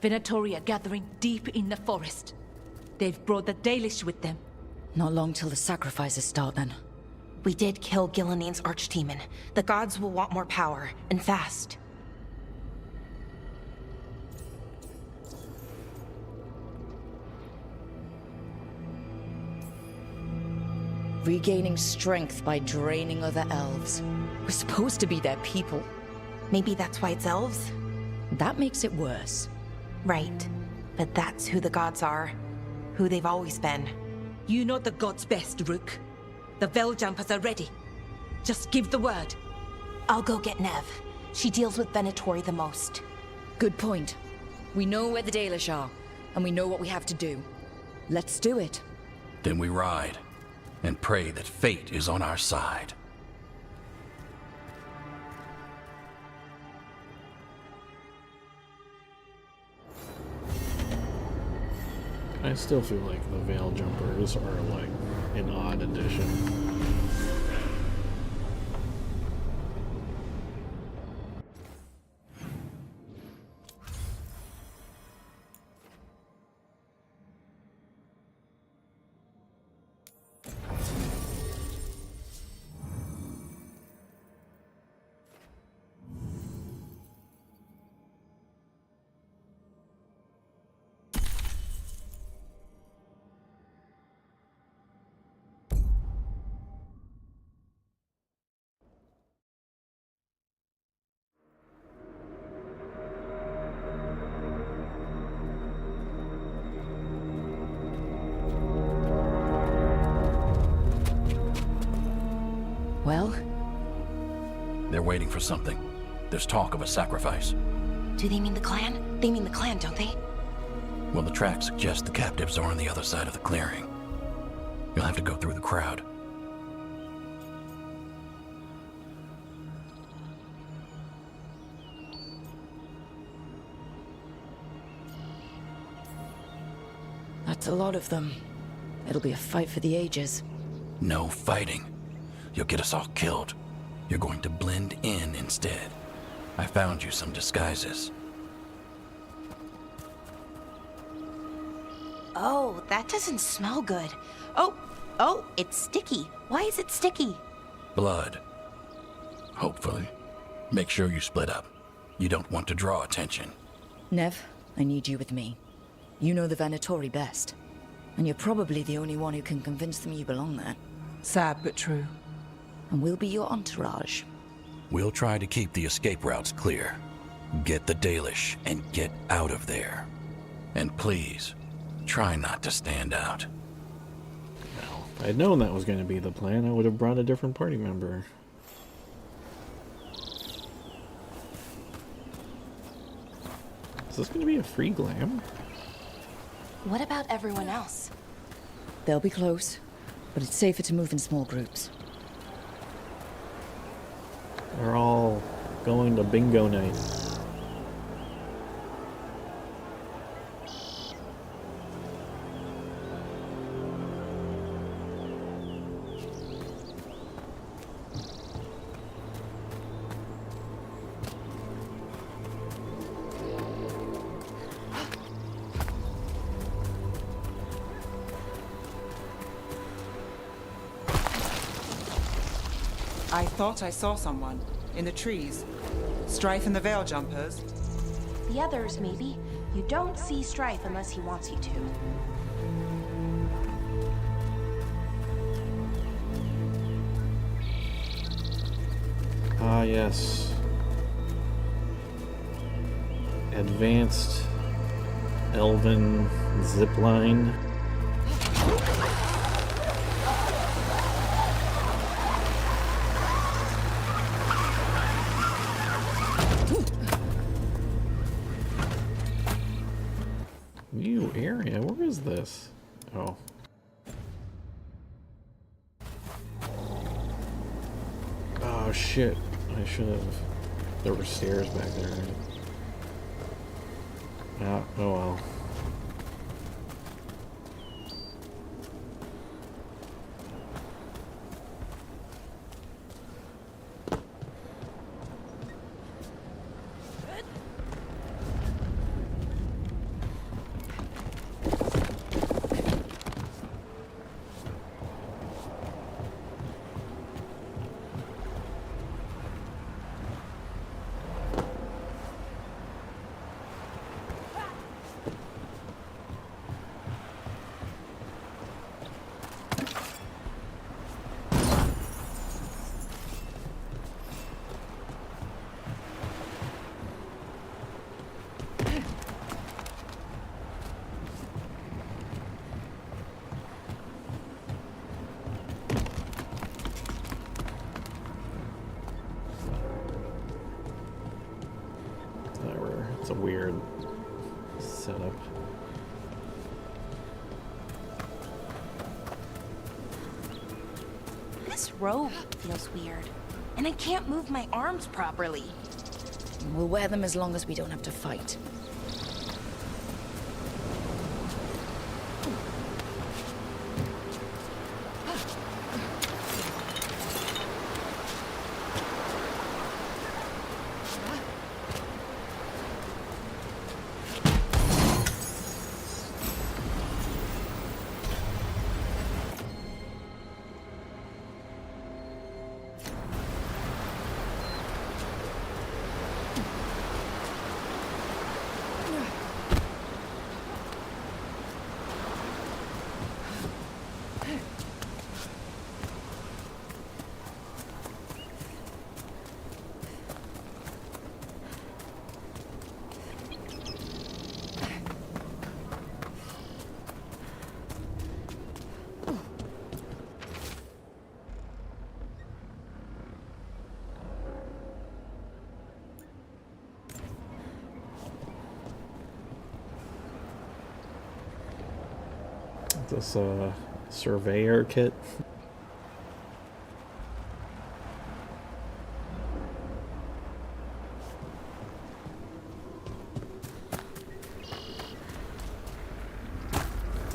Venatori are gathering deep in the forest. They've brought the Dalish with them. Not long till the sacrifices start, then. We did kill Gilanine's archdemon. The gods will want more power, and fast. Regaining strength by draining other elves. We're supposed to be their people. Maybe that's why it's elves? That makes it worse. Right. But that's who the gods are. Who they've always been. You know the gods best, Rook. The Veljumpers are ready. Just give the word. I'll go get Nev. She deals with Venatori the most. Good point. We know where the Dalish are, and we know what we have to do. Let's do it. Then we ride, and pray that fate is on our side. I still feel like the Veil Jumpers are like an odd addition. Well? They're waiting for something. There's talk of a sacrifice. Do they mean the clan? They mean the clan, don't they? Well, the tracks suggest the captives are on the other side of the clearing. You'll have to go through the crowd. That's a lot of them. It'll be a fight for the ages. No fighting. You'll get us all killed. You're going to blend in instead. I found you some disguises. Oh, that doesn't smell good. Oh, it's sticky. Why is it sticky? Blood. Hopefully. Make sure you split up. You don't want to draw attention. Nev, I need you with me. You know the Venatori best. And you're probably the only one who can convince them you belong there. Sad but true. And we'll be your entourage. We'll try to keep the escape routes clear. Get the Dalish and get out of there. And please, try not to stand out. Well, if I'd known that was going to be the plan, I would have brought a different party member. Is this going to be a free glam? What about everyone else? They'll be close, but it's safer to move in small groups. We're all going to bingo night. I thought I saw someone in the trees. Strife and the Veil Jumpers. The others, maybe. You don't see Strife unless he wants you to. Ah, yes. Advanced Elven zipline. New area? Where is this? Oh. Oh shit. I should have. There were stairs back there, right? Ah, oh well. Whatever. It's a weird setup. This robe feels weird, and I can't move my arms properly. We'll wear them as long as we don't have to fight. This surveyor kit.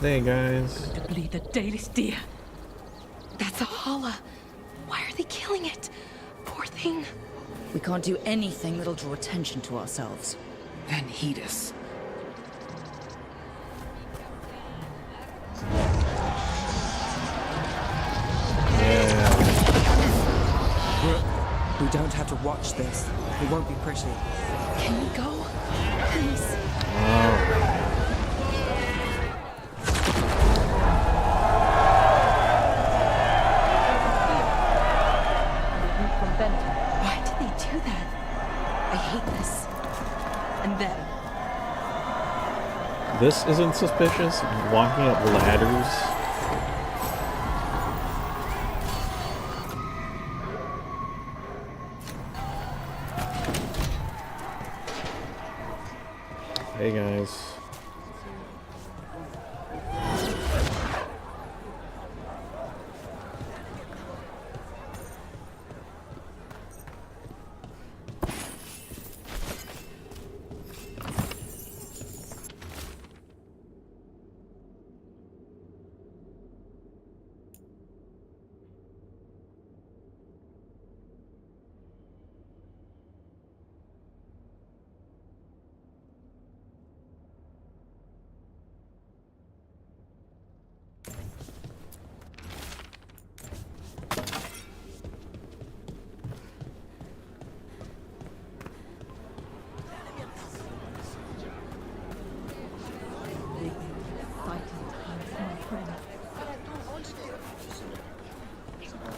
Hey guys. To bleed the Dalish deer. That's a holla. Why are they killing it? Poor thing. We can't do anything that'll draw attention to ourselves. Then heed us. We don't have to watch this. It won't be pretty. Can we go? Please. Why did they do that? I hate this. And them. This isn't suspicious. Walking up ladders. Hey guys.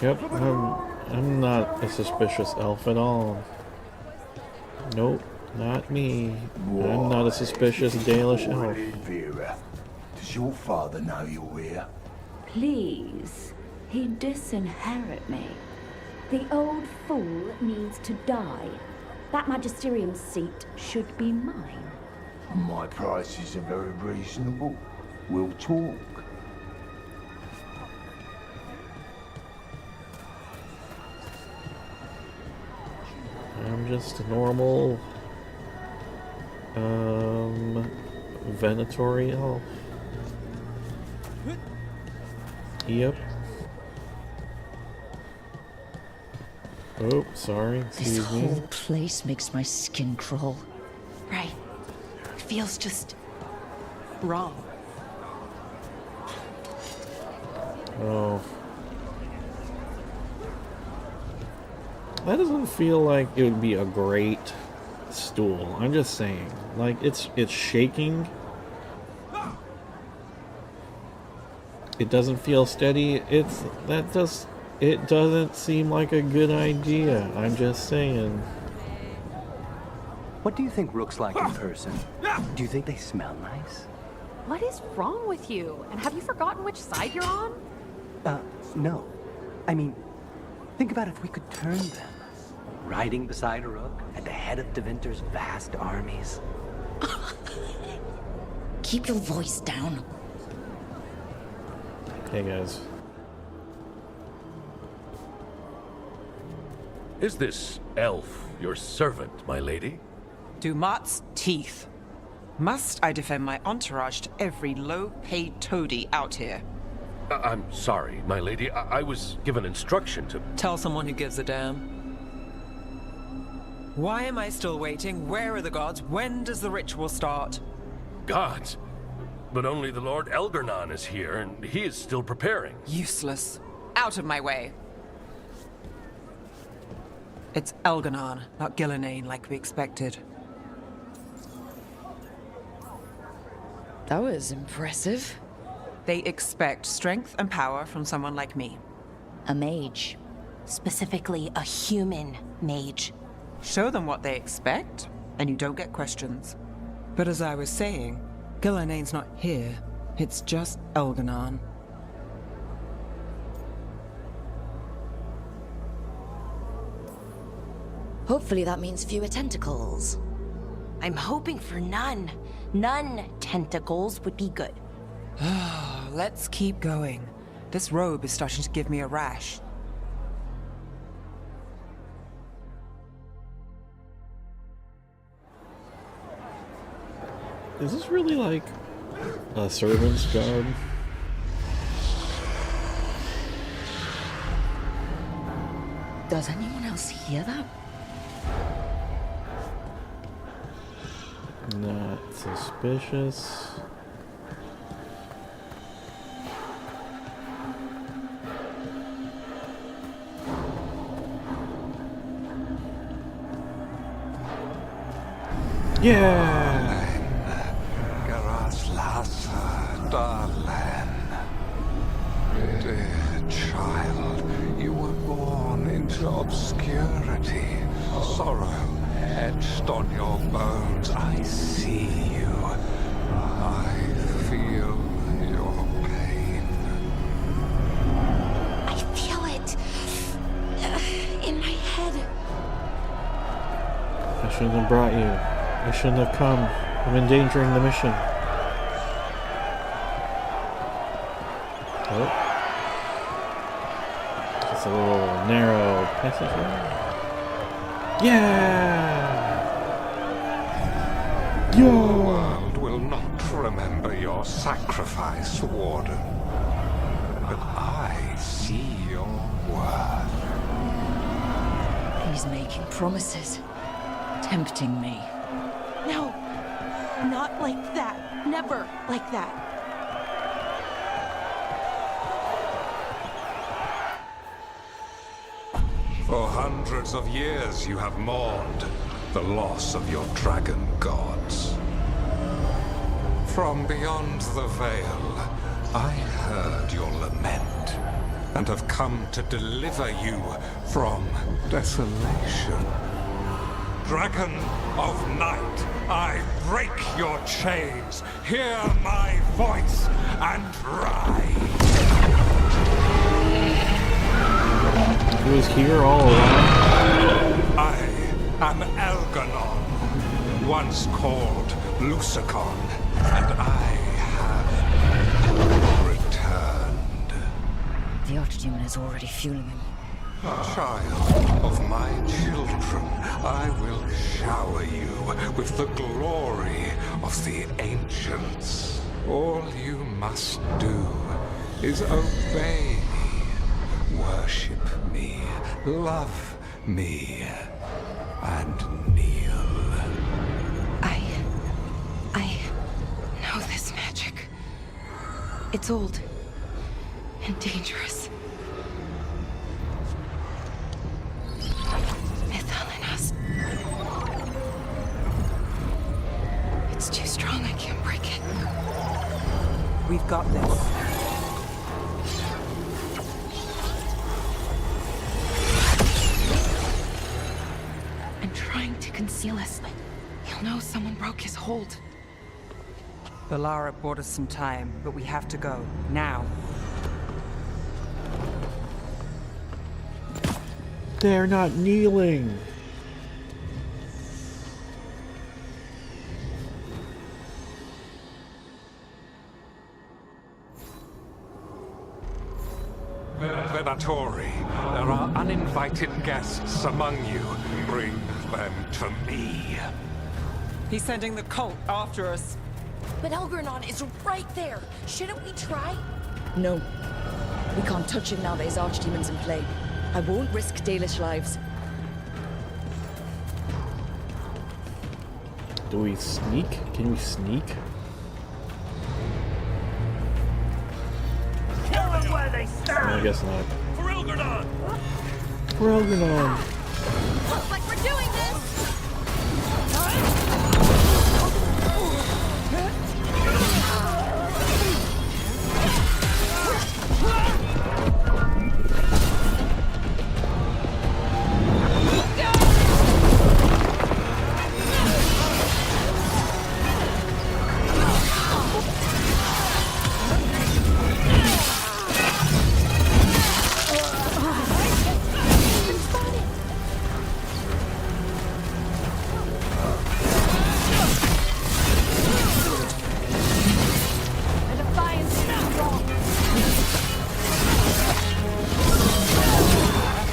Yep, I'm not a suspicious elf at all. Nope, not me. I'm not a suspicious Dalish elf. Vera, does your father know you're here? Please, he'd disinherit me. The old fool needs to die. That magisterium seat should be mine. My prices are very reasonable. We'll talk. I'm just a normal Venatori elf. Yep. Oh, sorry. This Excuse me. whole place makes my skin crawl. Right. It feels just wrong. Oh. That doesn't feel like it would be a great stool. I'm just saying. Like, it's shaking. It doesn't feel steady. It doesn't seem like a good idea. I'm just saying. What do you think Rook's like in person? Do you think they smell nice? What is wrong with you? And have you forgotten which side you're on? No. I mean, think about if we could turn them. riding beside a rook at the head of Devinter's vast armies. Keep your voice down. Hey guys. Is this elf your servant, my lady? Dumat's teeth. Must I defend my entourage to every low-paid toady out here? I'm sorry, my lady. I was given instruction to... Tell someone who gives a damn. Why am I still waiting? Where are the gods? When does the ritual start? Gods? But only the Lord Elgar'nan is here, and he is still preparing. Useless. Out of my way. It's Elgar'nan, not Gillenane like we expected. That was impressive. They expect strength and power from someone like me. A mage. Specifically, a human mage. Show them what they expect, and you don't get questions. But as I was saying, Gillenane's not here. It's just Elgar'nan. Hopefully that means fewer tentacles. I'm hoping for none. None tentacles would be good. Let's keep going. This robe is starting to give me a rash. Is this really like a servant's job? Does anyone else hear that? Not suspicious. Yeah! Garaslasa, darling. Dear child, you were born into obscurity. Sorrow etched on your bones. I see you. I feel your pain. I feel it. In my head. I shouldn't have brought you. I shouldn't have come. I'm endangering the mission. Oh. Just a little narrow passageway. Yeah! The world will not remember your sacrifice, Warden. But I see your worth. He's making promises. Tempting me. No. Not like that. Never like that. For hundreds of years you have mourned the loss of your dragon gods. From beyond the veil, I heard your lament and have come to deliver you from desolation. Dragon of night, I break your chains. Hear my voice and ride. He was here all along. I am Elgar'nan, once called Lusicon, and I have returned. The Archdemon is already fueling him. Child of my children, I will shower you with the glory of the ancients. All you must do is obey me, worship me, love me, and kneel. I know this magic. It's old and dangerous. Mythalinas. It's too strong, I can't break it. We've got this. I'm trying to conceal us. He'll know someone broke his hold. Valara bought us some time, but we have to go. Now. They're not kneeling. Venatori. There are uninvited guests among you. Bring them to me. He's sending the cult after us. But Elgernon is right there. Shouldn't we try? No. We can't touch him now that his archdemons in play. I won't risk Dalish lives. Do we sneak? Can we sneak? Kill them where they stand! I guess not. For Elgernon! For Elgernon! Looks like we're doing this!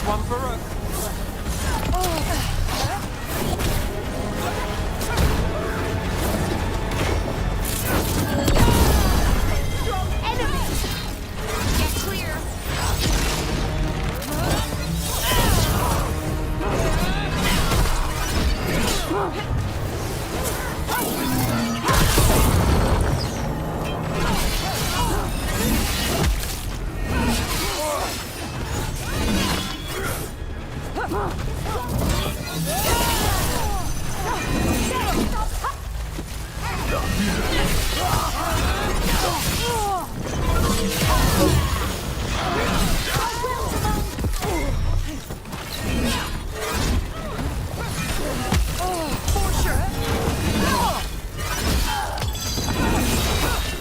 One for Rook. Strong enemy! Get clear!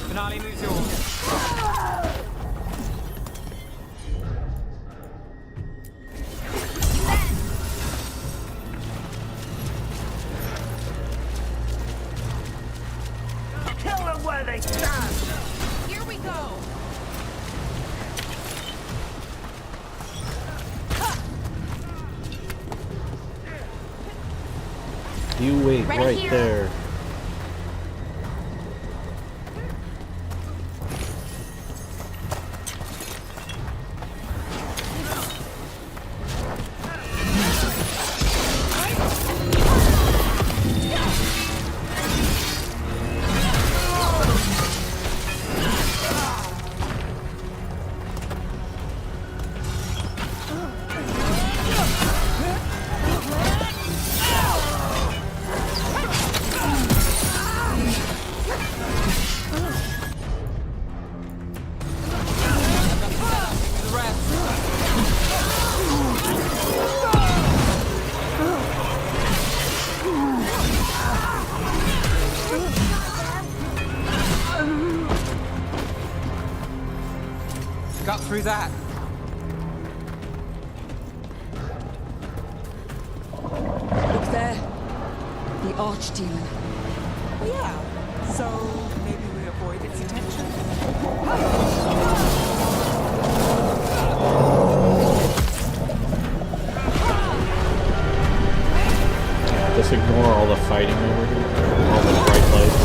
Finale moves yours. Kill them where they stand! Here we go! You wait Ready right here. there. Got through that. Look there. The archdemon. Yeah. So maybe we avoid its attention. Just ignore all the fighting over here. All the bright lights.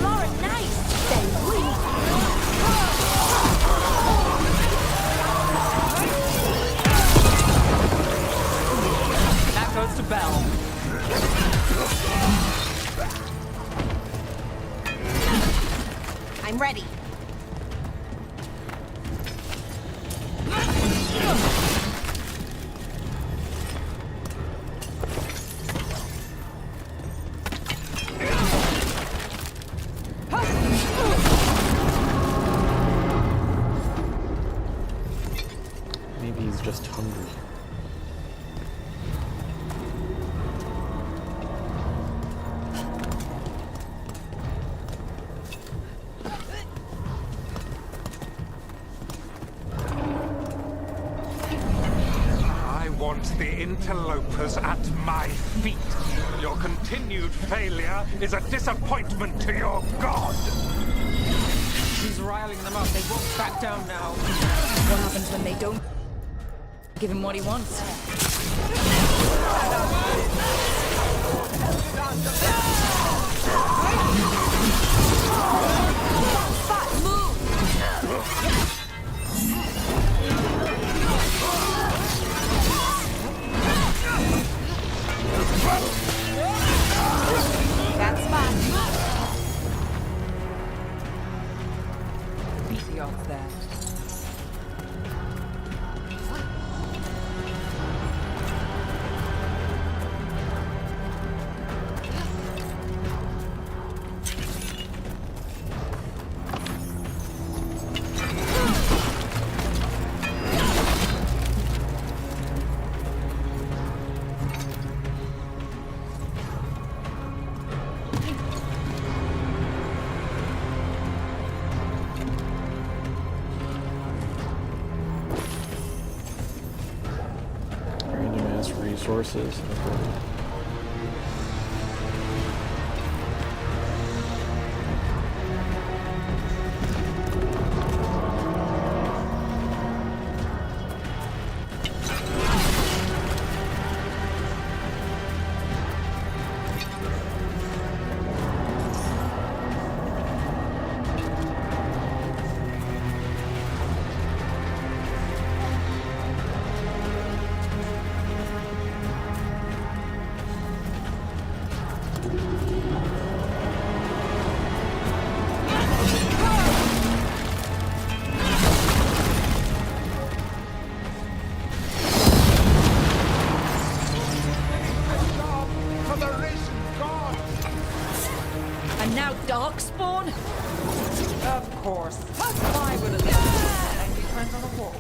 Laura, nice! Then we... That goes to Bell. I'm ready. Maybe he's just hungry. want the interlopers at my feet. Your continued failure is a disappointment to your god. He's riling them up. They won't back down now. What happens when they don't give him what he wants? That's fine. Beat the odds there. Random ass resources. And now Darkspawn? Of course. Why would a little angry friends on a wall?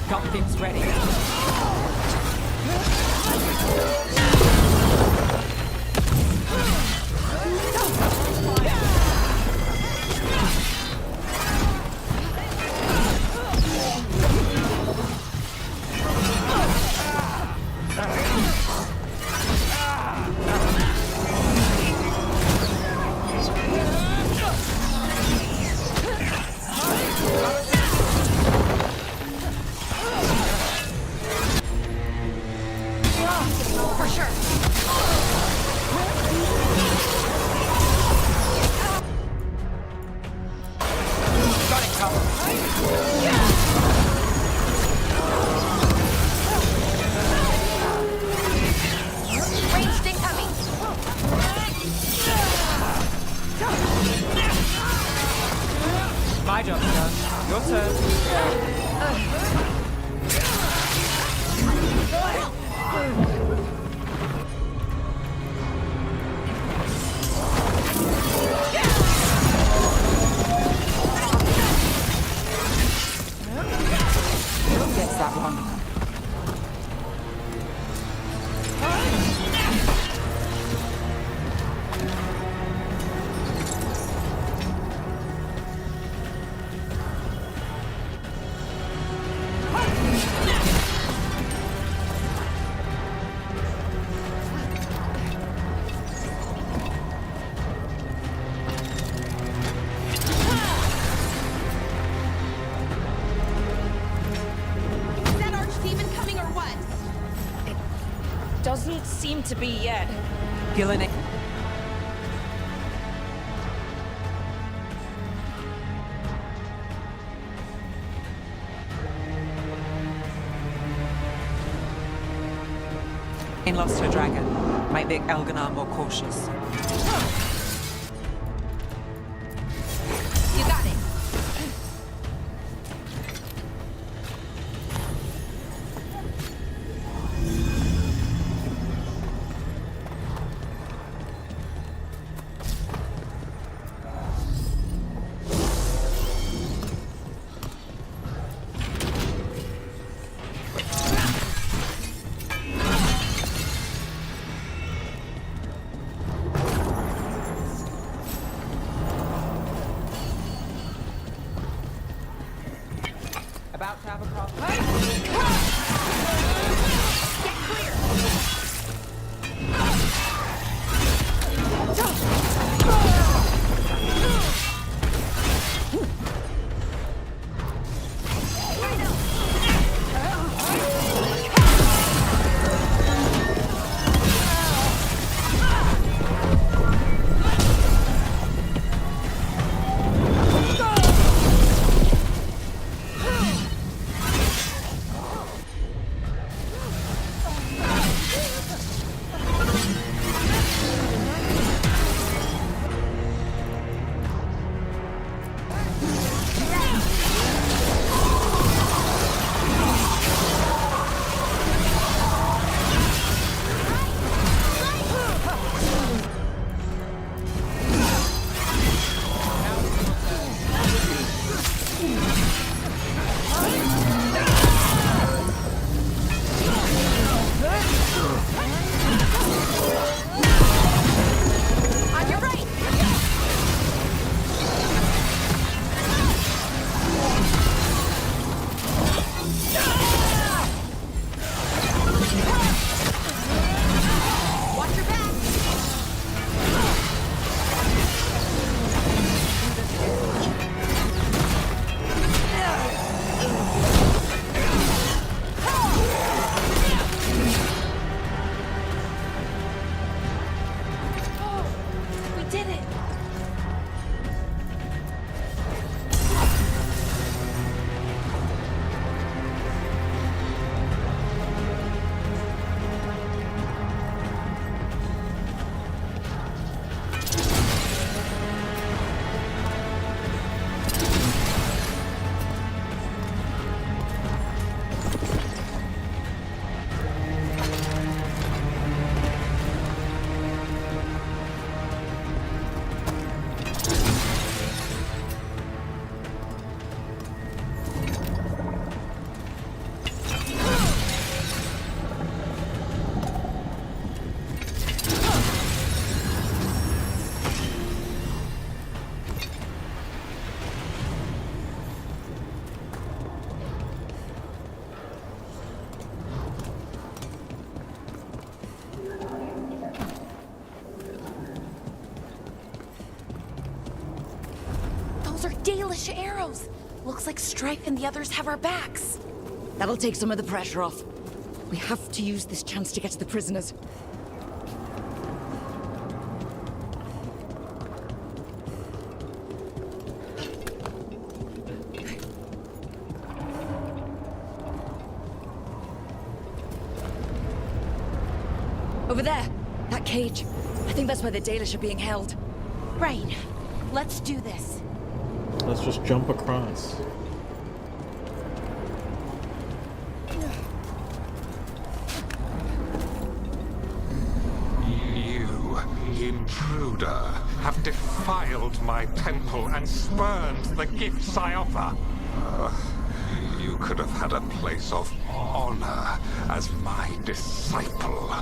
Got things ready. For sure. Got it covered. Ranged incoming. My job's done. Your turn. Who gets that one? Is that Archdemon coming or what? Doesn't seem to be yet. Gillen. Lost her dragon. Might make Elganar more cautious. You got it. About to have a problem. Get clear! Dalish arrows! Looks like Strife and the others have our backs. That'll take some of the pressure off. We have to use this chance to get to the prisoners. Over there! That cage. I think that's where the Dalish are being held. Right. Let's do this. Let's just jump across. You, intruder, have defiled my temple and spurned the gifts I offer. You could have had a place of honor as my disciple.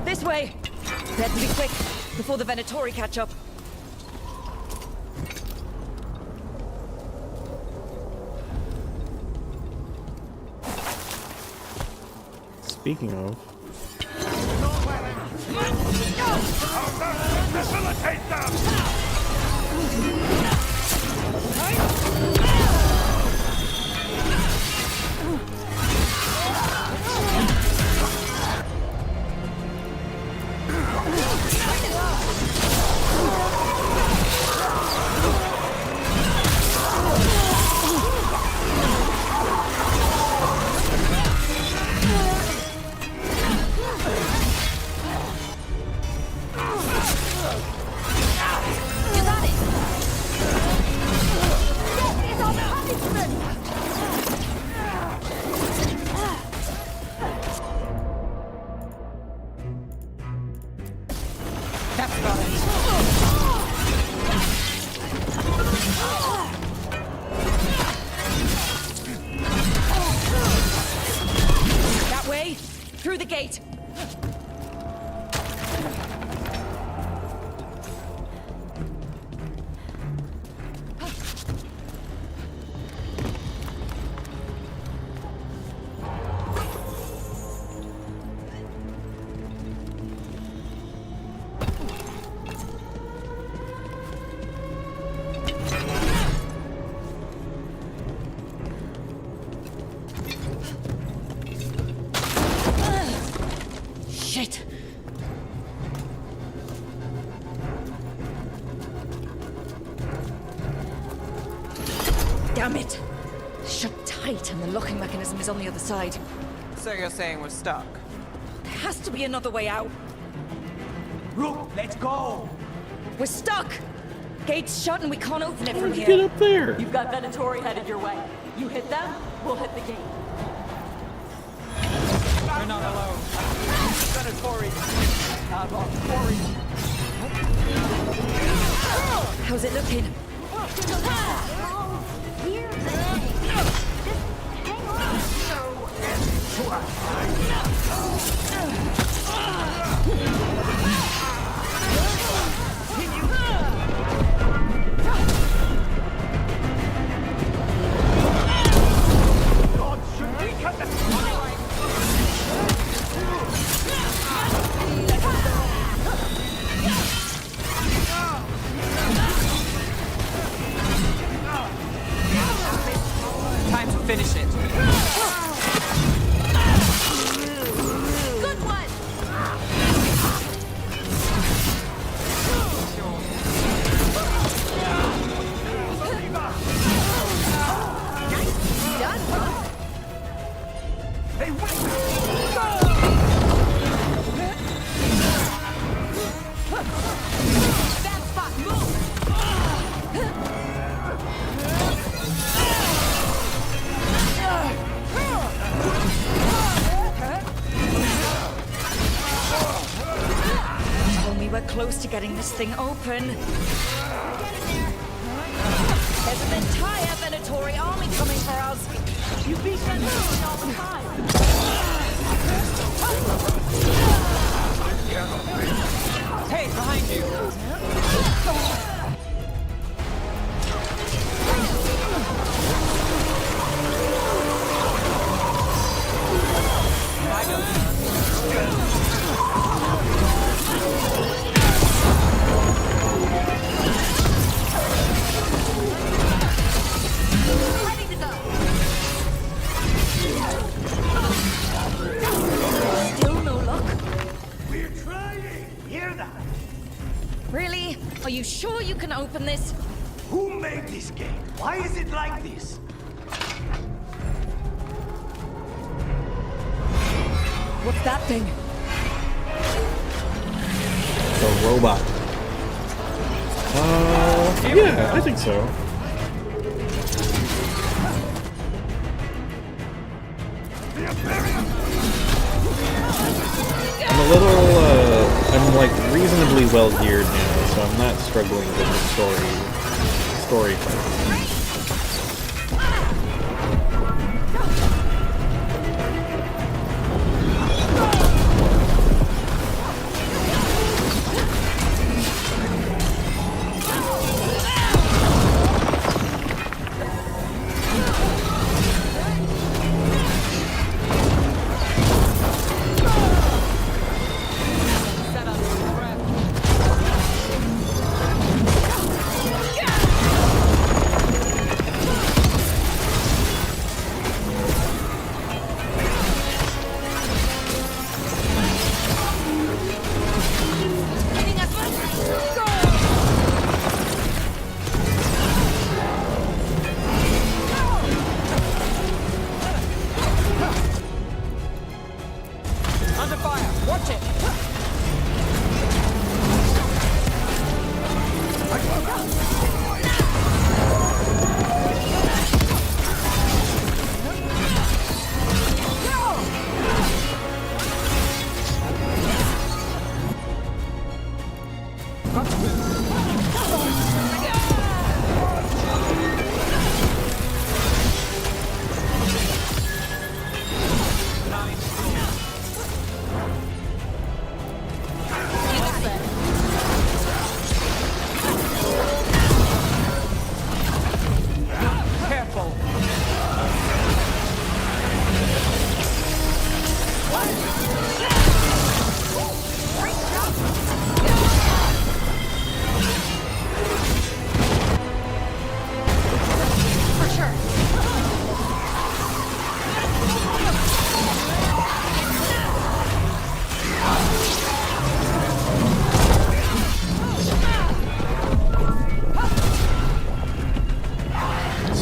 This way! We have to be quick, before the Venatori catch up. Speaking of... Facilitate them! Damn it! Shut tight, and the locking mechanism is on the other side. So you're saying we're stuck? There has to be another way out. Rook, let's go! We're stuck! Gate's shut and we can't open it from here. Get up there! You've got Venatori headed your way. You hit them, we'll hit the gate. We're not alone. Venatori. Venatori. How's it looking? Here's the thing. Just God, should we cut the... Time to finish it. Good one! Done, Rook. Hey, Bad spot, move! Tell me we're close to getting this thing open. There's an entire Venatori army coming for us. You beat Venatori all the time. Hey, behind you! Ready to go! Still no luck? we're trying! Hear that? Really? Are you sure you can open this? Who made this game? Why is it like this? What's that thing? The robot. Yeah, I think so. I'm like reasonably well geared now, so I'm not struggling with the story part.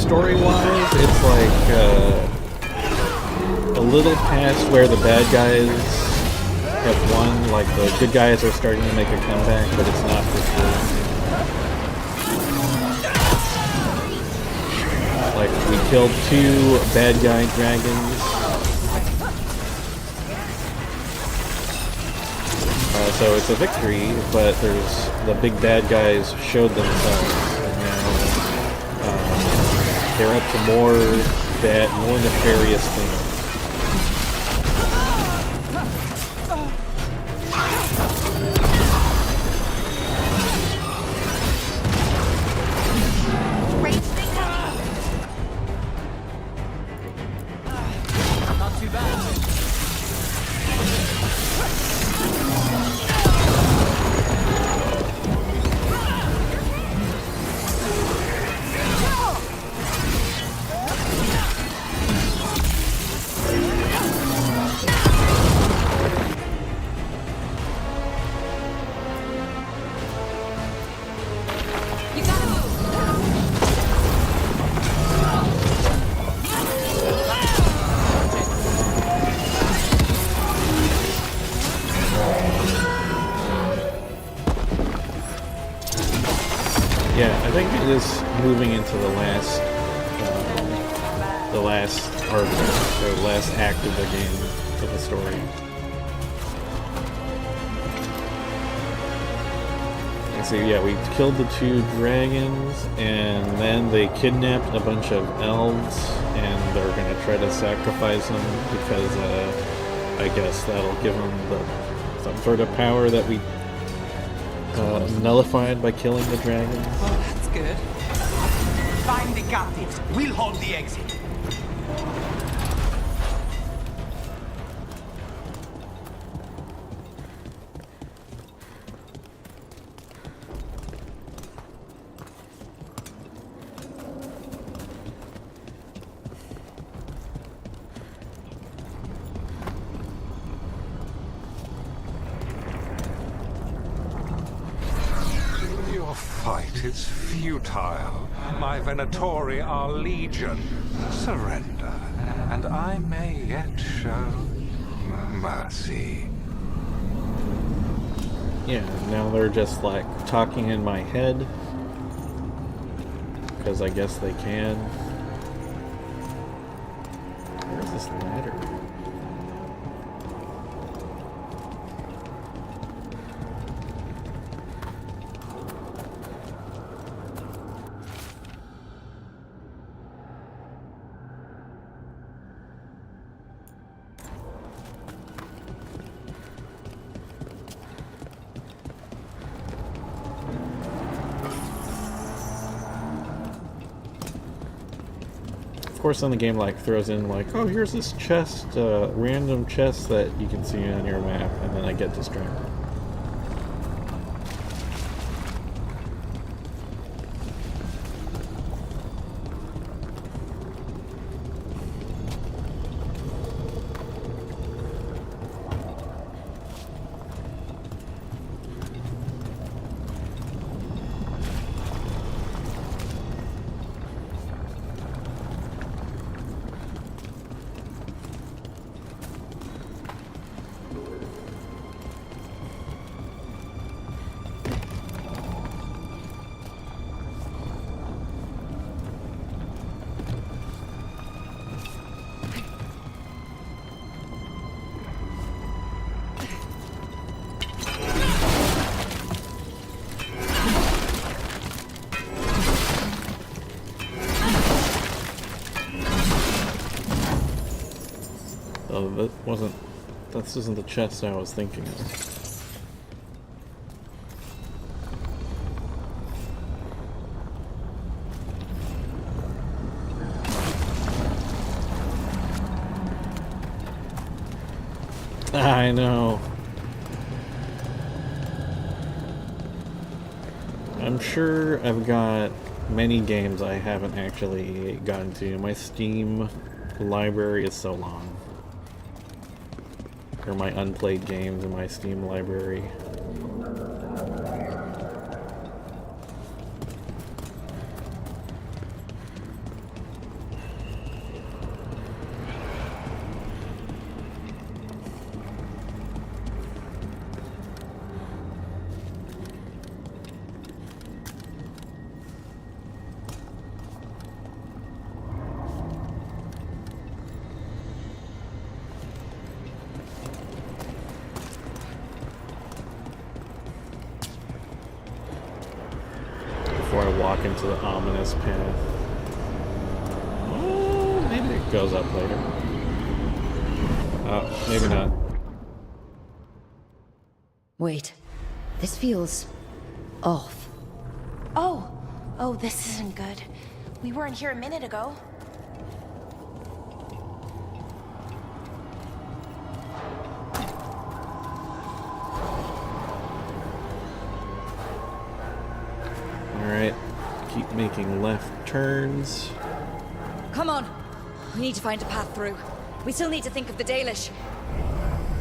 story-wise, it's like a little past where the bad guys have won. Like the good guys are starting to make a comeback, but it's not for sure. Like we killed 2 bad guy dragons. So it's a victory, but there's the big bad guys showed themselves, and now they're up to more nefarious things. Not too bad. Yeah, I think it is moving into the last arc, or the last act of the game, of the story. And so yeah, we killed the 2 dragons, and then they kidnapped a bunch of elves, and they're gonna try to sacrifice them because I guess that'll give them some sort of power that we nullified by killing the dragons. Oh, that's good. Find the captives. We'll hold the exit. Fight is futile. My Venatori are legion. Surrender, and I may yet show mercy. Yeah, now they're just like talking in my head. Because I guess they can. Where's this ladder? Of course, then the game like throws in like, oh, here's this chest, random chest that you can see on your map, and then I get distracted. Oh, this isn't the chest I was thinking of. I know. I'm sure I've got many games I haven't actually gotten to. My Steam library is so long. Or my unplayed games in my Steam library. to walk into the ominous path. Oh, maybe it goes up later. Oh, maybe not. Wait. This feels... off. Oh, this isn't good. We weren't here a minute ago. Alright. Keep making left turns. Come on! We need to find a path through. We still need to think of the Dalish.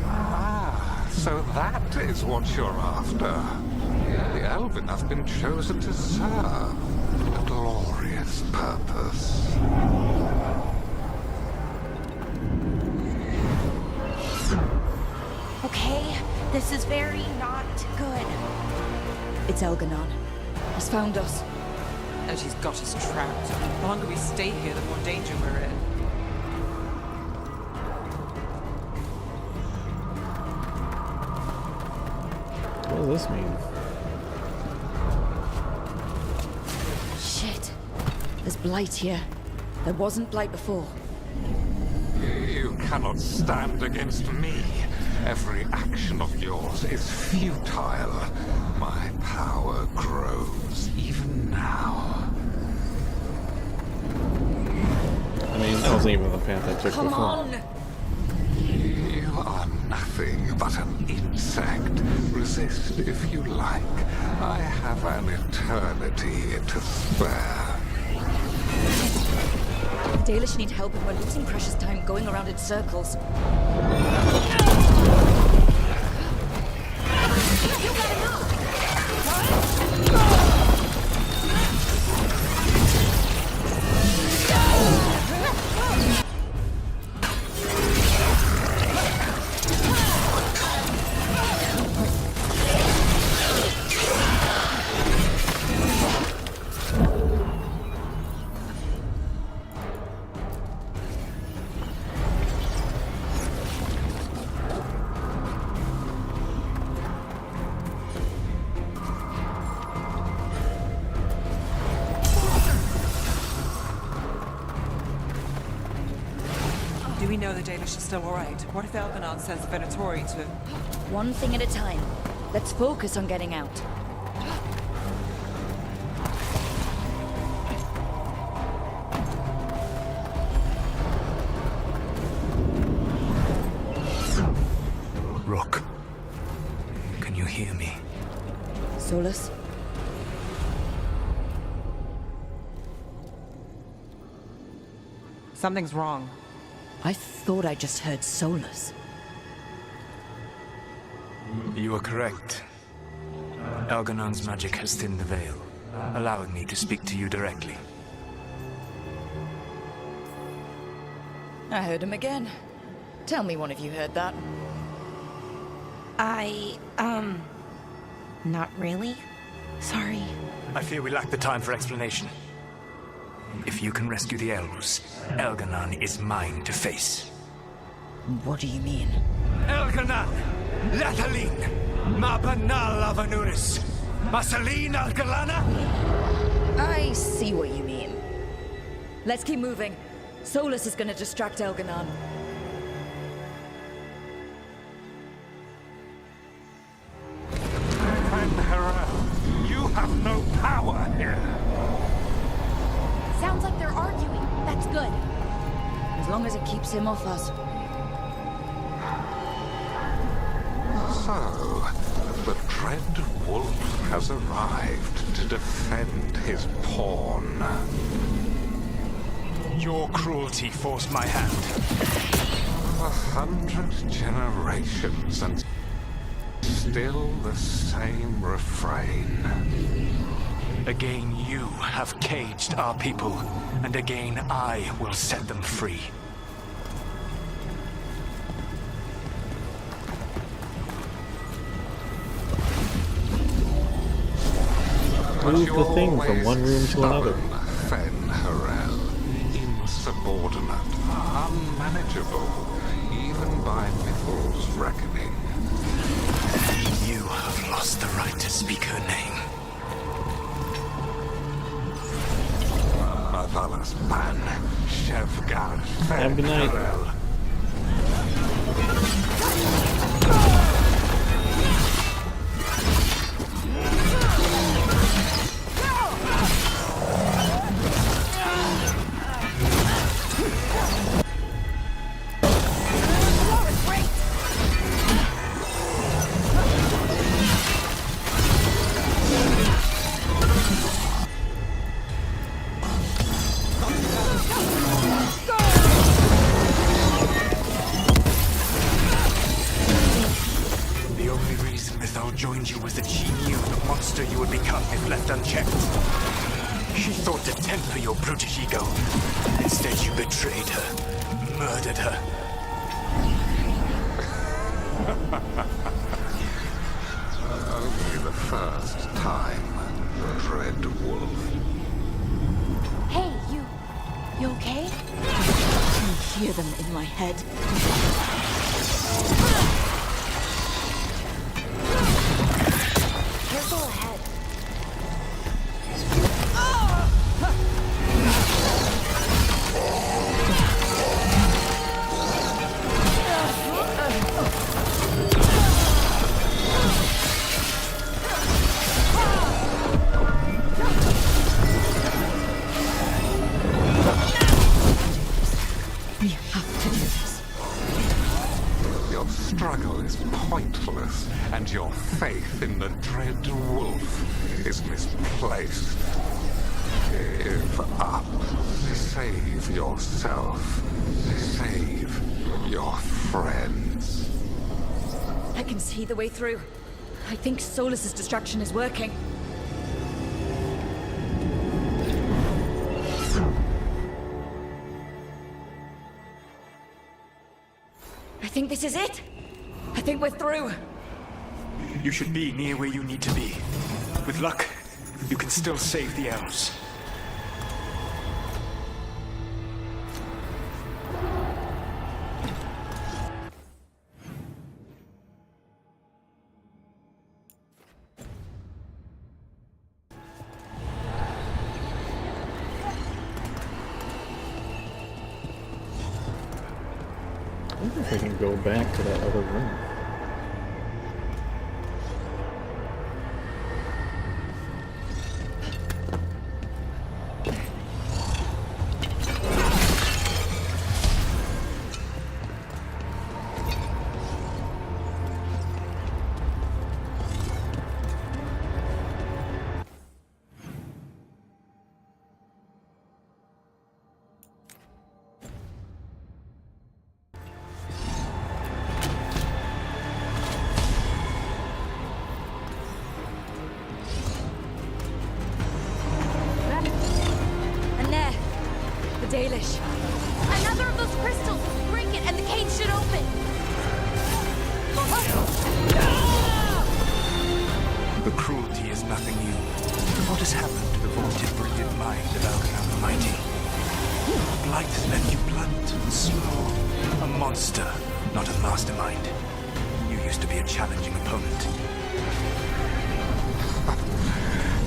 Ah, so that is what you're after. The Elven have been chosen to serve a glorious purpose. Okay, this is very not good. It's Elganon. He's found us. And she's got us trapped. The longer we stay here, the more danger we're in. What does this mean? Shit. There's blight here. There wasn't blight before. You cannot stand against me. Every action of yours is futile. My power grows even now. I mean, that wasn't even the path I took Come before. on! You are nothing but an insect. Resist if you like. I have an eternity to spare. The Dalish need help and we're losing precious time going around in circles. Do we know the Dalish is still alright? What if Elganon sends the Venatori to... One thing at a time. Let's focus on getting out. Rook, can you hear me? Solus? Something's wrong. I thought I just heard Solus. You are correct. Elganon's magic has thinned the veil, allowing me to speak to you directly. I heard him again. Tell me one of you heard that. Not really. Sorry. I fear we lack the time for explanation. If you can rescue the elves, Elganon is mine to face. What do you mean? Elganon! Latalin! Ma Banal Avanuris! Masaline Algalana! I see what you mean. Let's keep moving. Solus is gonna distract Elganon. Fen'Harel, you have no power here. Sounds like they're arguing. That's good. As long as it keeps him off us. So, the Dread Wolf has arrived to defend his pawn. Your cruelty forced my hand. 100 generations and still the same refrain. Again, you have caged our people, and again I will set them free. Move the thing from one room to another. Fen'Harel, insubordinate, unmanageable, even by Mythal's reckoning. You have lost the right to speak her name. Thalas Ban, Shevgar Have a good night. Ferkarel. The only reason Mythal joined you was that she knew the monster you would become if left unchecked. She thought to temper your brutish ego. Instead, you betrayed her, murdered her. Only the first time, Dread Wolf. Hey, you okay? I can hear them in my head. Careful ahead. We have to do this. Your struggle is pointless, and your faith in the Dread Wolf is misplaced. Give up. Save yourself. Save your friends. I can see the way through. I think Solus's distraction is working. I think this is it. I think we're through. You should be near where you need to be. With luck, you can still save the elves. I wonder if I can go back to that other room. And there, the Dalish. Another of those crystals! Break it and the cage should open! The cruelty is nothing new. What has happened to the vaunted brilliant mind of Elganon the Mighty? Blight has left you blunt and slow. A monster, not a mastermind. You used to be a challenging opponent.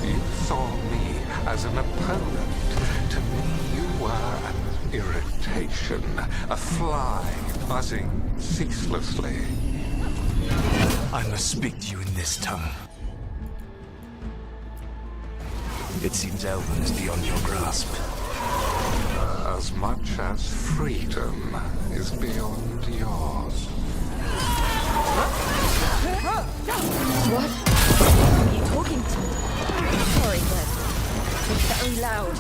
You saw me as an opponent. To me, you were an irritation, a fly buzzing ceaselessly. I must speak to you in this tongue. It seems Elven is beyond your grasp. As much as freedom is beyond yours. What? Are you talking to me? Sorry, but it's very loud.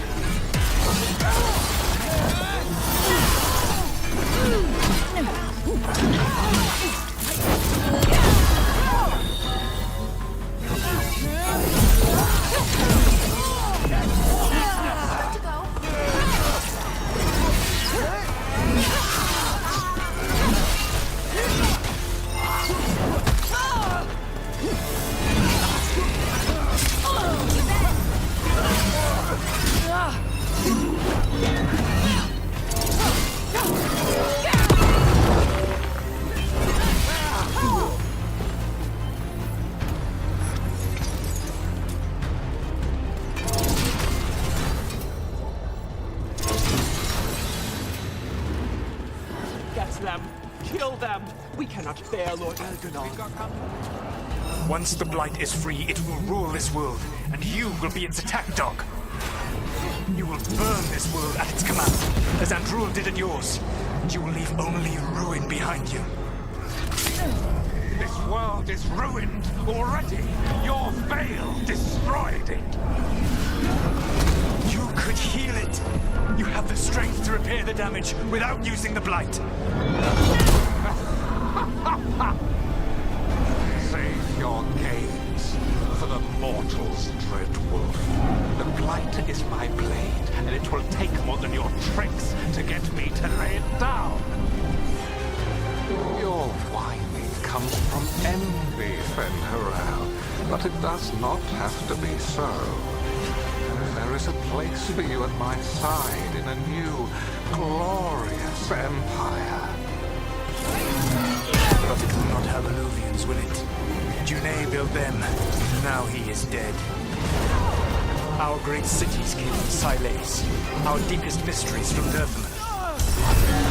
Silence them! Kill them! We cannot bear Lord Elganon. Once the Blight is free, it will rule this world, and you will be its attack dog. You will burn this world at its command, as Andrul did at yours, and you will leave only ruin behind you. This world is ruined already. Your veil destroyed it. You could heal it. You have the strength to repair the damage without using the Blight. Save your gaze for the mortals, Dread Wolf. The Blight is my blade, and it will take more than your tricks to get me to lay it down. Your whining comes from envy, Fen'Harel, but it does not have to be so. There is a place for you at my side in a new, glorious empire. But it will not have Illuvians, will it? Junei built them. Now he is dead. Our great cities came from Sileis. Our deepest mysteries from Dirthaman.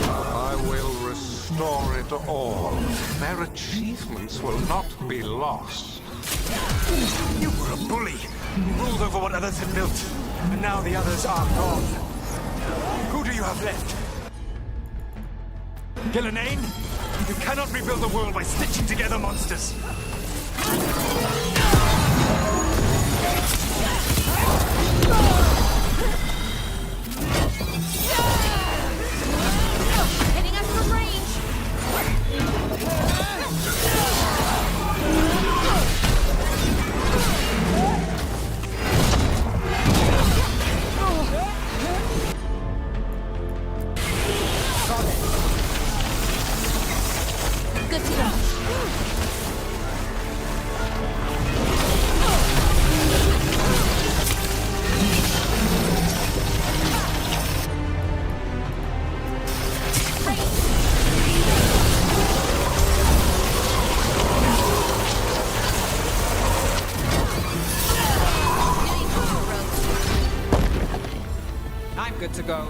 I will restore it all. Their achievements will not be lost. You were a bully. You ruled over what others had built. And now the others are gone. Who do you have left? Gillenane? You cannot rebuild the world by stitching together monsters. Hitting us from range. Good to go. I'm good to go.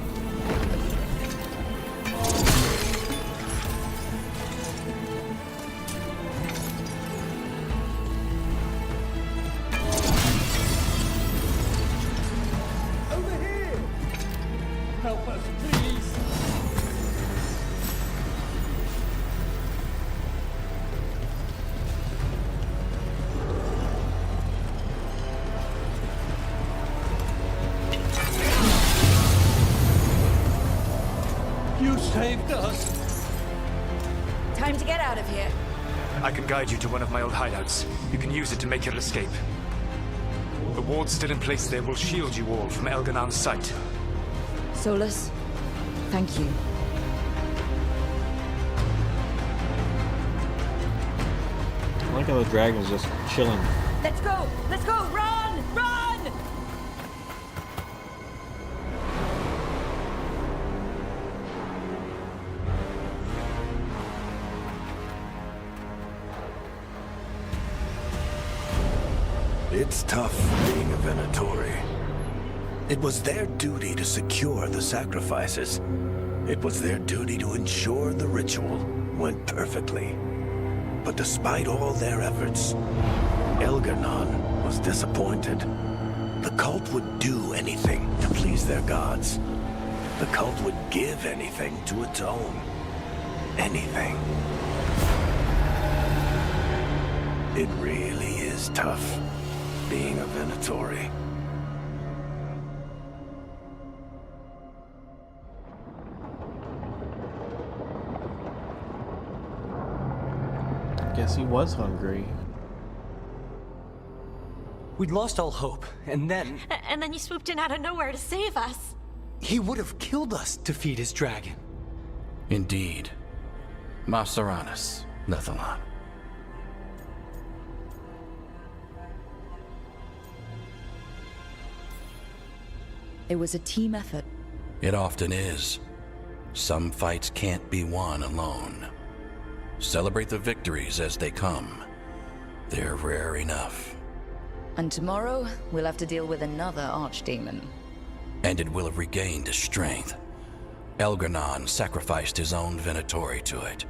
Over here! Help us, please! You saved us! Time to get out of here. I can guide you to one of my old hideouts. You can use it to make your escape. The wards still in place there will shield you all from Elganon's sight. Solus, thank you. I like how the dragon's just chilling. Let's go! Let's go! Run! Run! It's tough being a Venatori. It was their duty to secure the sacrifices. It was their duty to ensure the ritual went perfectly. But despite all their efforts, Elganon was disappointed. The cult would do anything to please their gods. The cult would give anything to atone. Anything. It really is tough being a Venatori. Guess he was hungry. We'd lost all hope, and then... And then you swooped in out of nowhere to save us. He would have killed us to feed his dragon. Indeed. Masaranis, Nethalon. It was a team effort. It often is. Some fights can't be won alone. Celebrate the victories as they come. They're rare enough. And tomorrow, we'll have to deal with another archdemon. And it will have regained its strength. Elgar'nan sacrificed his own Venatori to it,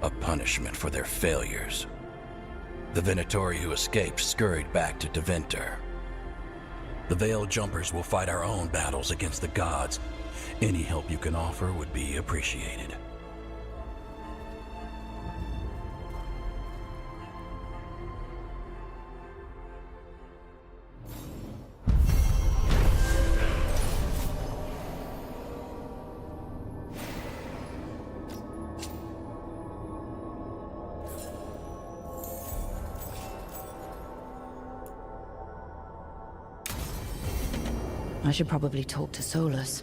a punishment for their failures. The Venatori who escaped scurried back to Deventer. The Veil Jumpers will fight our own battles against the gods. Any help you can offer would be appreciated. I should probably talk to Solus.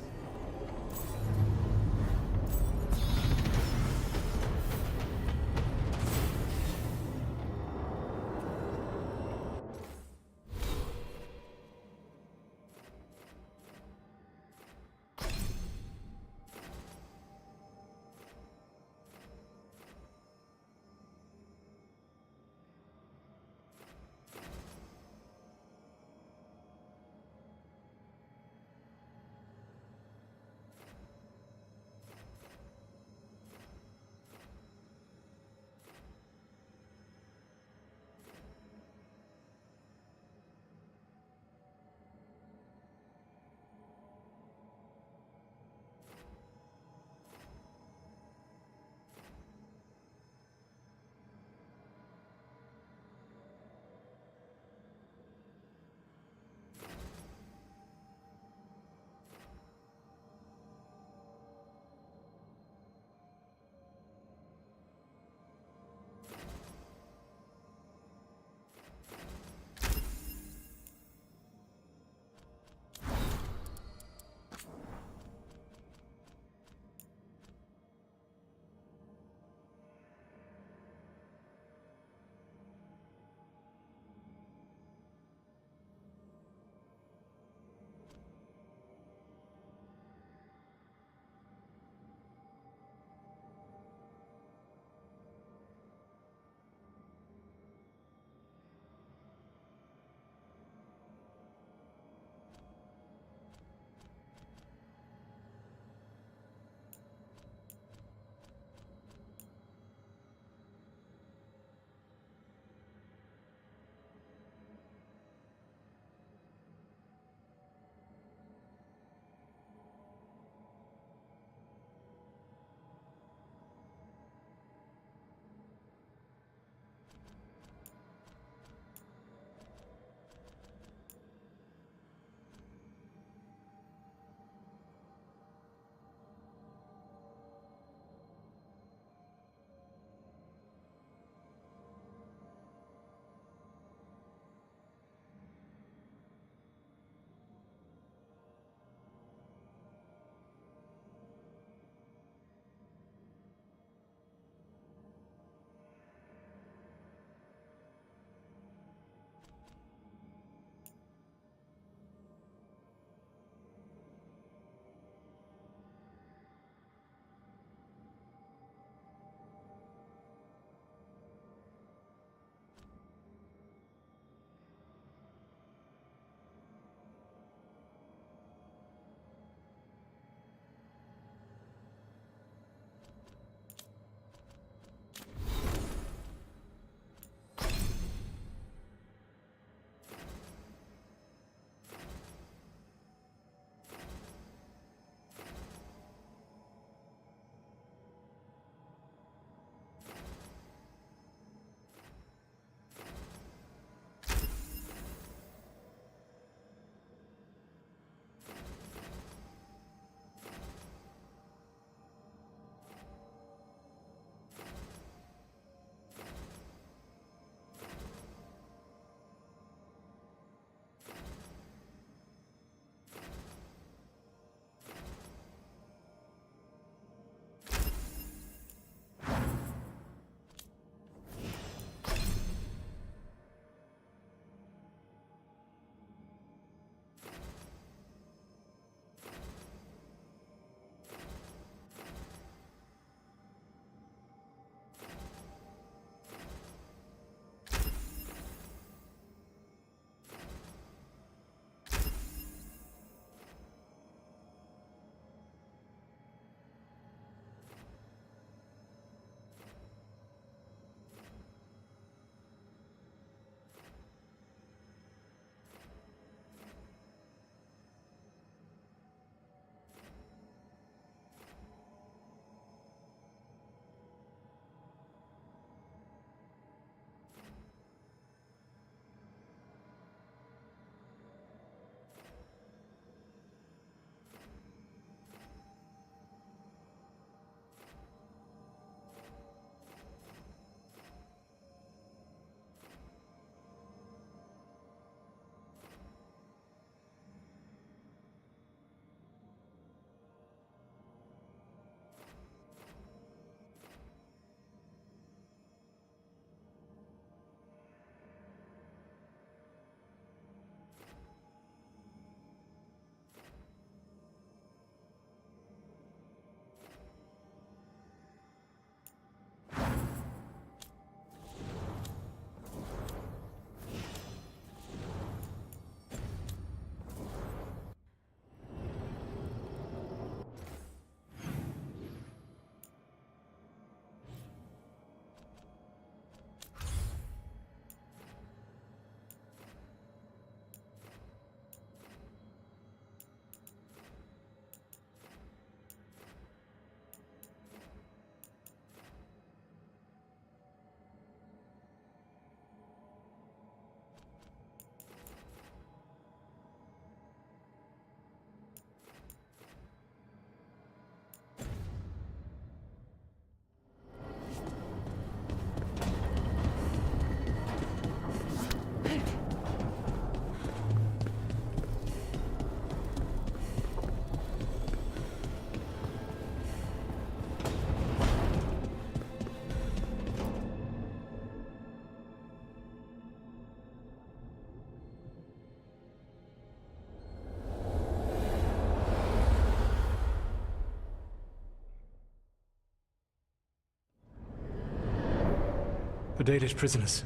The Dalish prisoners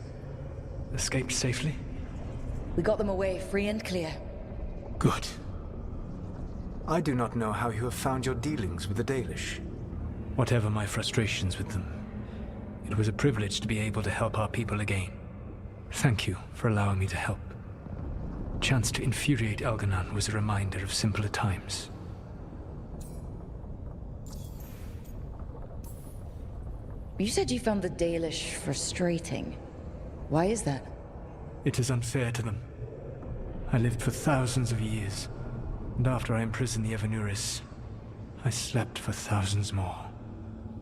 escaped safely? We got them away free and clear. Good. I do not know how you have found your dealings with the Dalish. Whatever my frustrations with them, it was a privilege to be able to help our people again. Thank you for allowing me to help. Chance to infuriate Elganon was a reminder of simpler times. You said you found the Dalish frustrating. Why is that? It is unfair to them. I lived for thousands of years, and after I imprisoned the Evanuris, I slept for thousands more.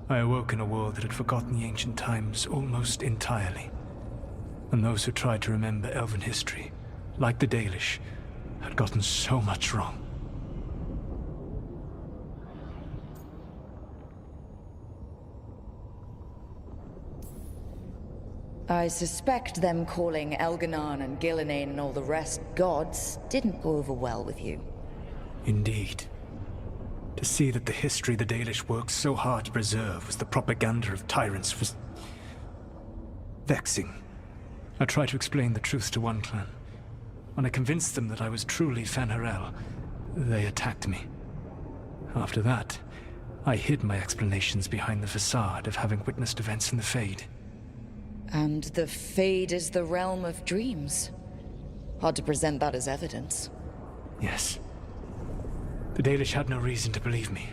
I awoke in a world that had forgotten the ancient times almost entirely. And those who tried to remember Elven history, like the Dalish, had gotten so much wrong. I suspect them calling Elganon and Gillenane and all the rest gods didn't go over well with you. Indeed. To see that the history the Dalish worked so hard to preserve was the propaganda of tyrants was vexing. I tried to explain the truth to one clan. When I convinced them that I was truly Fen'Harel, they attacked me. After that, I hid my explanations behind the facade of having witnessed events in the Fade. And the Fade is the realm of dreams. Hard to present that as evidence. Yes. The Dalish had no reason to believe me.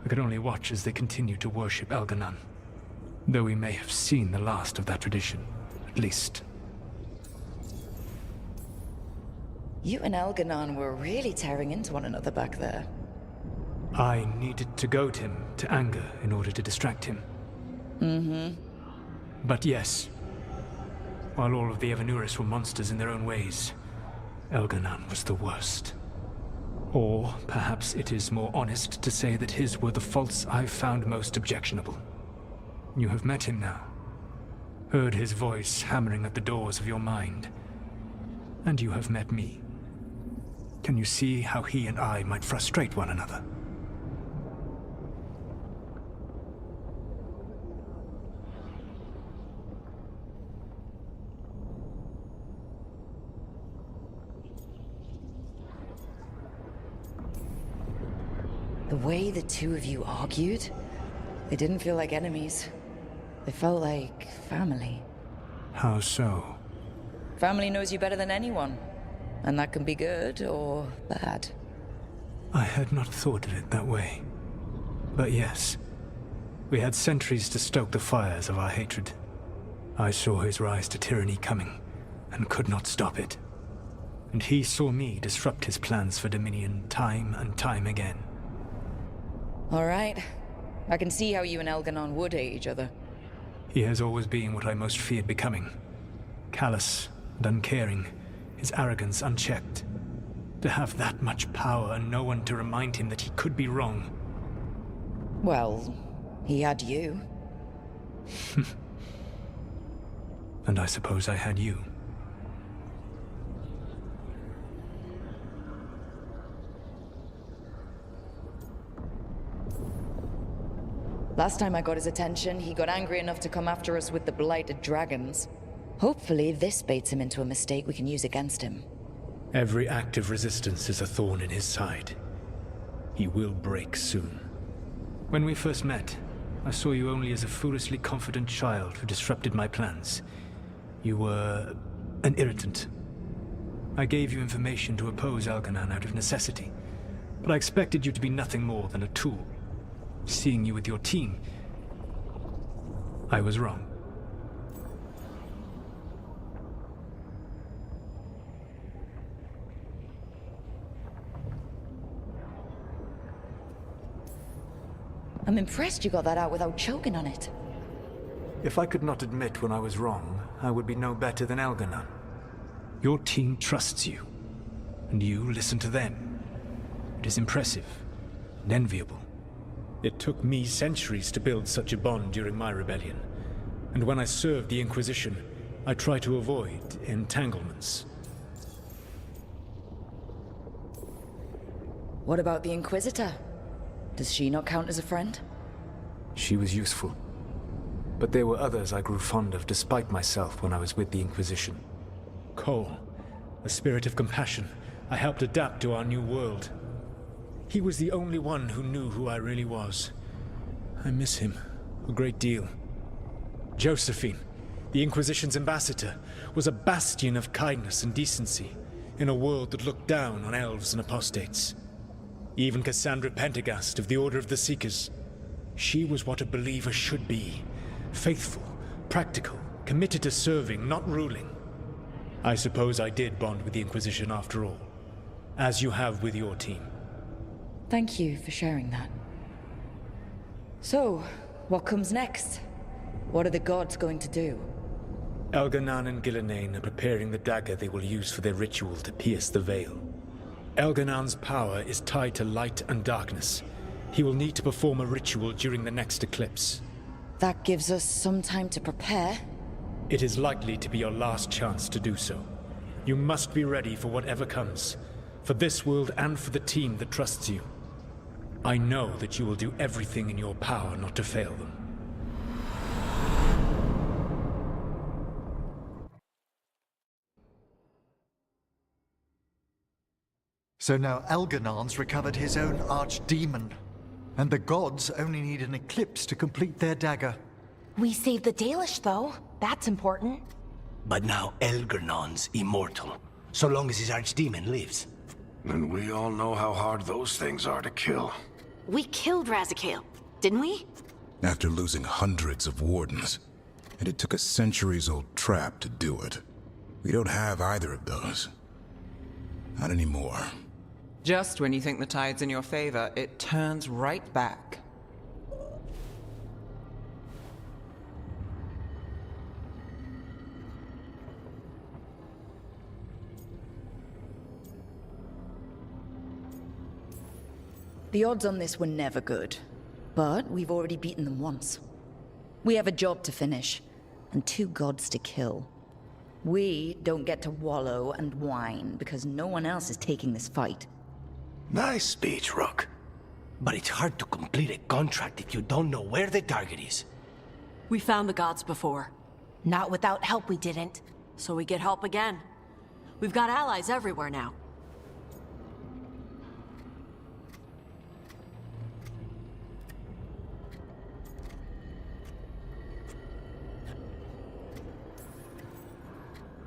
I could only watch as they continued to worship Elganon, though we may have seen the last of that tradition, at least. You and Elganon were really tearing into one another back there. I needed to goad him to anger in order to distract him. Mm-hmm. But yes, while all of the Evanuris were monsters in their own ways, Elganon was the worst. Or perhaps it is more honest to say that his were the faults I've found most objectionable. You have met him now, heard his voice hammering at the doors of your mind, and you have met me. Can you see how he and I might frustrate one another? The way the two of you argued, they didn't feel like enemies. They felt like family. How so? Family knows you better than anyone, and that can be good or bad. I had not thought of it that way. But yes, we had centuries to stoke the fires of our hatred. I saw his rise to tyranny coming, and could not stop it. And he saw me disrupt his plans for Dominion time and time again. All right. I can see how you and Elganon would hate each other. He has always been what I most feared becoming. Callous and uncaring, his arrogance unchecked. To have that much power and no one to remind him that he could be wrong. Well, he had you. And I suppose I had you. Last time I got his attention, he got angry enough to come after us with the blighted dragons. Hopefully this baits him into a mistake we can use against him. Every act of resistance is a thorn in his side. He will break soon. When we first met, I saw you only as a foolishly confident child who disrupted my plans. You were an irritant. I gave you information to oppose Elganon out of necessity, but I expected you to be nothing more than a tool. Seeing you with your team, I was wrong. I'm impressed you got that out without choking on it. If I could not admit when I was wrong, I would be no better than Elganon. Your team trusts you, and you listen to them. It is impressive and enviable. It took me centuries to build such a bond during my rebellion, and when I served the Inquisition, I tried to avoid entanglements. What about the Inquisitor? Does she not count as a friend? She was useful, but there were others I grew fond of despite myself when I was with the Inquisition. Cole, a spirit of compassion, I helped adapt to our new world. He was the only one who knew who I really was. I miss him a great deal. Josephine, the Inquisition's ambassador, was a bastion of kindness and decency in a world that looked down on elves and apostates. Even Cassandra Pendergast of the Order of the Seekers. She was what a believer should be. Faithful, practical, committed to serving, not ruling. I suppose I did bond with the Inquisition after all, as you have with your team. Thank you for sharing that. So, what comes next? What are the gods going to do? Elganan and Gillenane are preparing the dagger they will use for their ritual to pierce the veil. Elganan's power is tied to light and darkness. He will need to perform a ritual during the next eclipse. That gives us some time to prepare. It is likely to be your last chance to do so. You must be ready for whatever comes, for this world and for the team that trusts you. I know that you will do everything in your power not to fail them. So now Elganan's recovered his own archdemon, and the gods only need an eclipse to complete their dagger. We saved the Dalish, though. That's important. But now Elgernon's immortal, so long as his archdemon lives. And we all know how hard those things are to kill. We killed Razikale, didn't we? After losing hundreds of wardens, and it took a centuries-old trap to do it. We don't have either of those. Not anymore. Just when you think the tide's in your favor, it turns right back. The odds on this were never good, but we've already beaten them once. We have a job to finish, and 2 gods to kill. We don't get to wallow and whine because no one else is taking this fight. Nice speech, Rook. But it's hard to complete a contract if you don't know where the target is. We found the gods before. Not without help, we didn't. So we get help again. We've got allies everywhere now.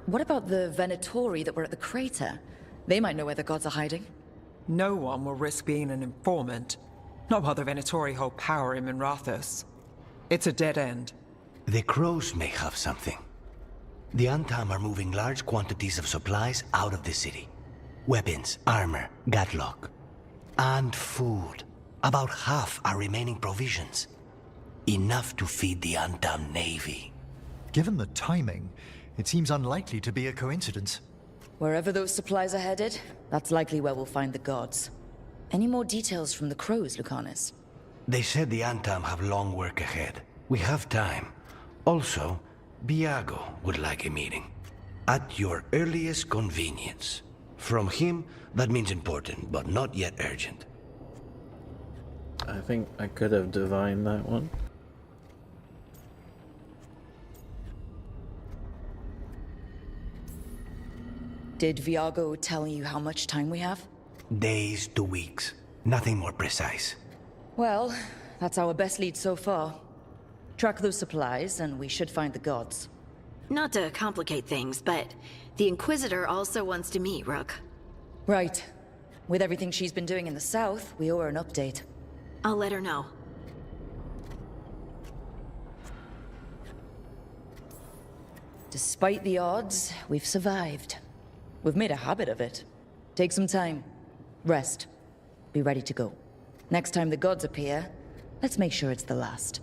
What about the Venatori that were at the crater? They might know where the gods are hiding. No one will risk being an informant. Not while the Venatori hold power in Minrathous. It's a dead end. The crows may have something. The Antam are moving large quantities of supplies out of the city. Weapons, armor, gatlock. And food. About half are remaining provisions. Enough to feed the Antam navy. Given the timing, it seems unlikely to be a coincidence. Wherever those supplies are headed, that's likely where we'll find the gods. Any more details from the crows, Lucanus? They said the Antam have long work ahead. We have time. Also, Biago would like a meeting. At your earliest convenience. From him, that means important, but not yet urgent. I think I could have divined that one. Did Viago tell you how much time we have? Days to weeks. Nothing more precise. Well, that's our best lead so far. Track those supplies, and we should find the gods. Not to complicate things, but the Inquisitor also wants to meet Rook. Right. With everything she's been doing in the south, we owe her an update. I'll let her know. Despite the odds, we've survived. We've made a habit of it. Take some time. Rest. Be ready to go. Next time the gods appear, let's make sure it's the last.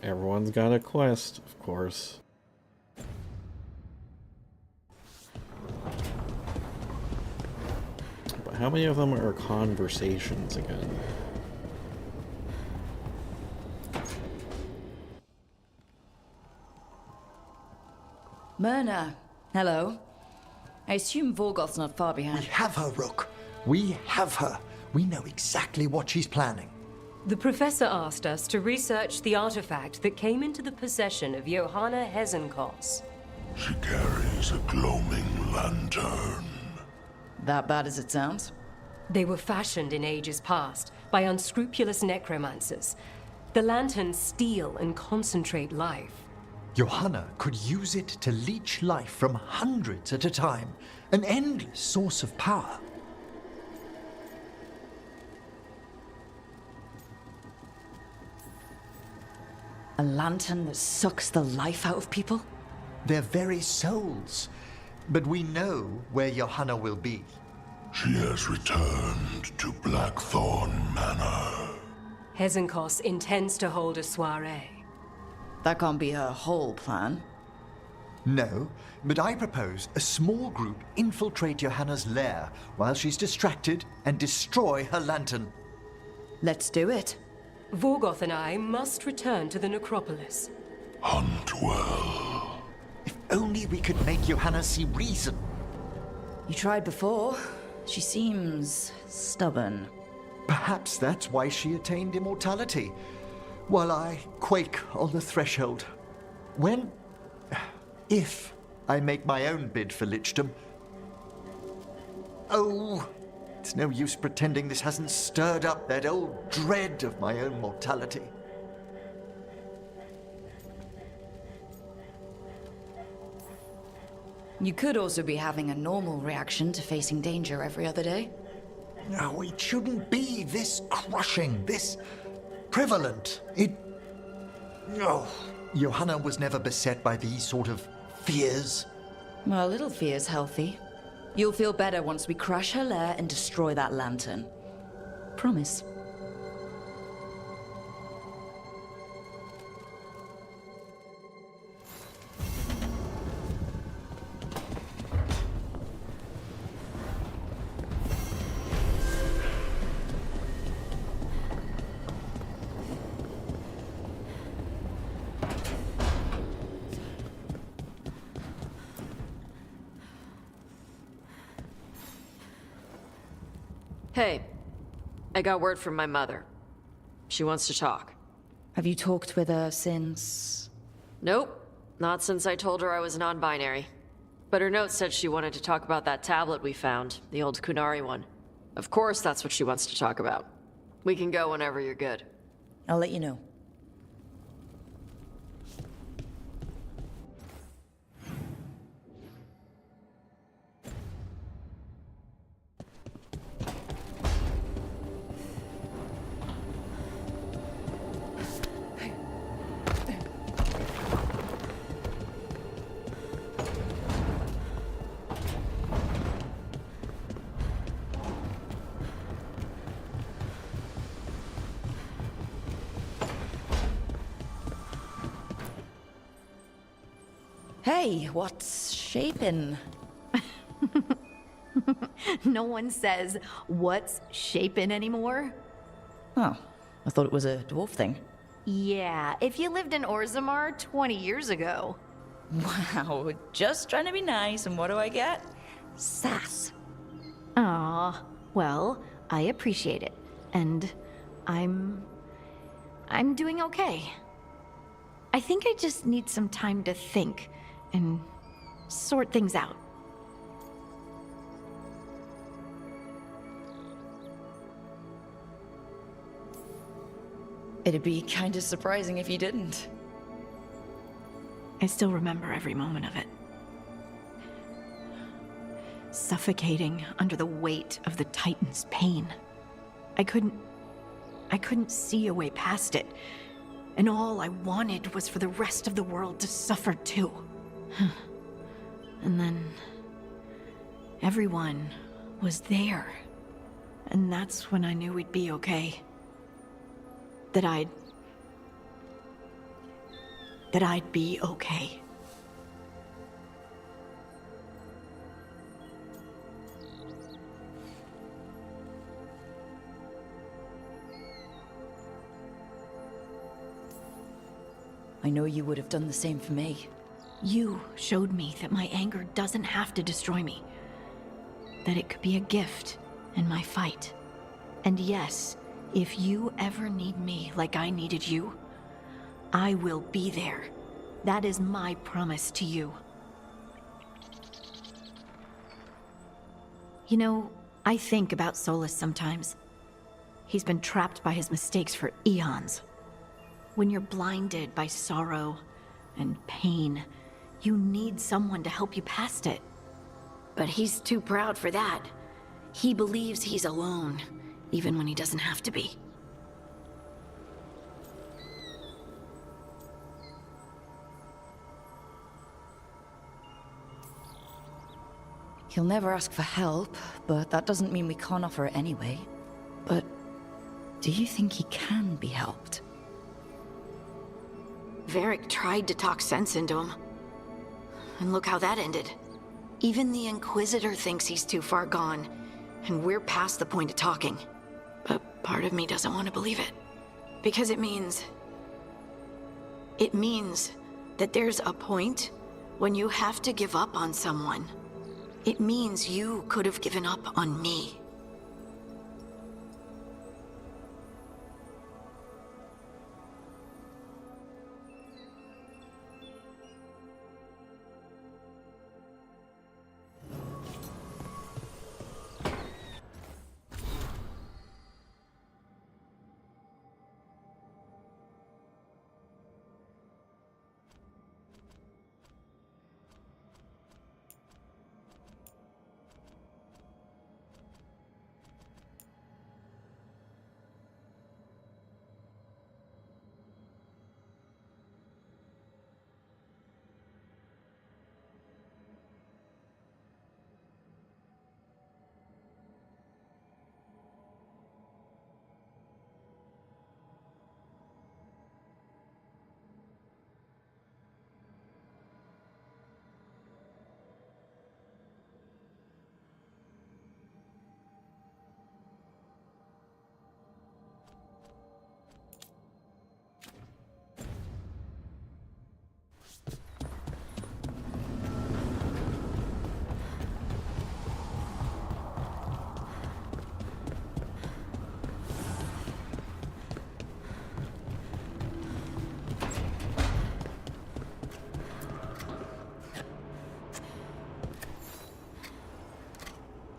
Everyone's got a quest, of course. But how many of them are conversations again? Myrna, hello. I assume Vorgoth's not far behind. We have her, Rook. We have her. We know exactly what she's planning. The professor asked us to research the artifact that came into the possession of Johanna Hezenkos. She carries a gloaming lantern. That bad as it sounds? They were fashioned in ages past by unscrupulous necromancers. The lanterns steal and concentrate life. Johanna could use it to leech life from hundreds at a time. An endless source of power. A lantern that sucks the life out of people? Their very souls. But we know where Johanna will be. She has returned to Blackthorn Manor. Hezenkos intends to hold a soiree. That can't be her whole plan. No, but I propose a small group infiltrate Johanna's lair while she's distracted and destroy her lantern. Let's do it. Vorgoth and I must return to the necropolis. Hunt well. If only we could make Johanna see reason. You tried before. She seems stubborn. Perhaps that's why she attained immortality, while I quake on the threshold. If I make my own bid for lichdom. Oh, it's no use pretending this hasn't stirred up that old dread of my own mortality. You could also be having a normal reaction to facing danger every other day. No, it shouldn't be this crushing, this prevalent. No. Johanna was never beset by these sort of fears. Well, a little fear's healthy. You'll feel better once we crush her lair and destroy that lantern. Promise. Hey, I got word from my mother. She wants to talk. Have you talked with her since? Nope, not since I told her I was non-binary. But her note said she wanted to talk about that tablet we found, the old Kunari one. Of course that's what she wants to talk about. We can go whenever you're good. I'll let you know. Hey, what's shaping? No one says, what's shaping anymore? Oh, I thought it was a dwarf thing. Yeah, if you lived in Orzammar 20 years ago. Wow, just trying to be nice, and what do I get? Sass. Aw, well, I appreciate it. And I'm doing okay. I think I just need some time to think and sort things out. It'd be kind of surprising if you didn't. I still remember every moment of it. Suffocating under the weight of the Titan's pain. I couldn't see a way past it. And all I wanted was for the rest of the world to suffer too. And then everyone was there. And that's when I knew we'd be okay. That I'd that I'd be okay. I know you would have done the same for me. You showed me that my anger doesn't have to destroy me. That it could be a gift in my fight. And yes, if you ever need me like I needed you, I will be there. That is my promise to you. You know, I think about Solus sometimes. He's been trapped by his mistakes for eons. When you're blinded by sorrow and pain, you need someone to help you past it. But he's too proud for that. He believes he's alone, even when he doesn't have to be. He'll never ask for help, but that doesn't mean we can't offer it anyway. But do you think he can be helped? Varric tried to talk sense into him. And look how that ended. Even the Inquisitor thinks he's too far gone, and we're past the point of talking. But part of me doesn't want to believe it. Because it means that there's a point when you have to give up on someone. It means you could have given up on me.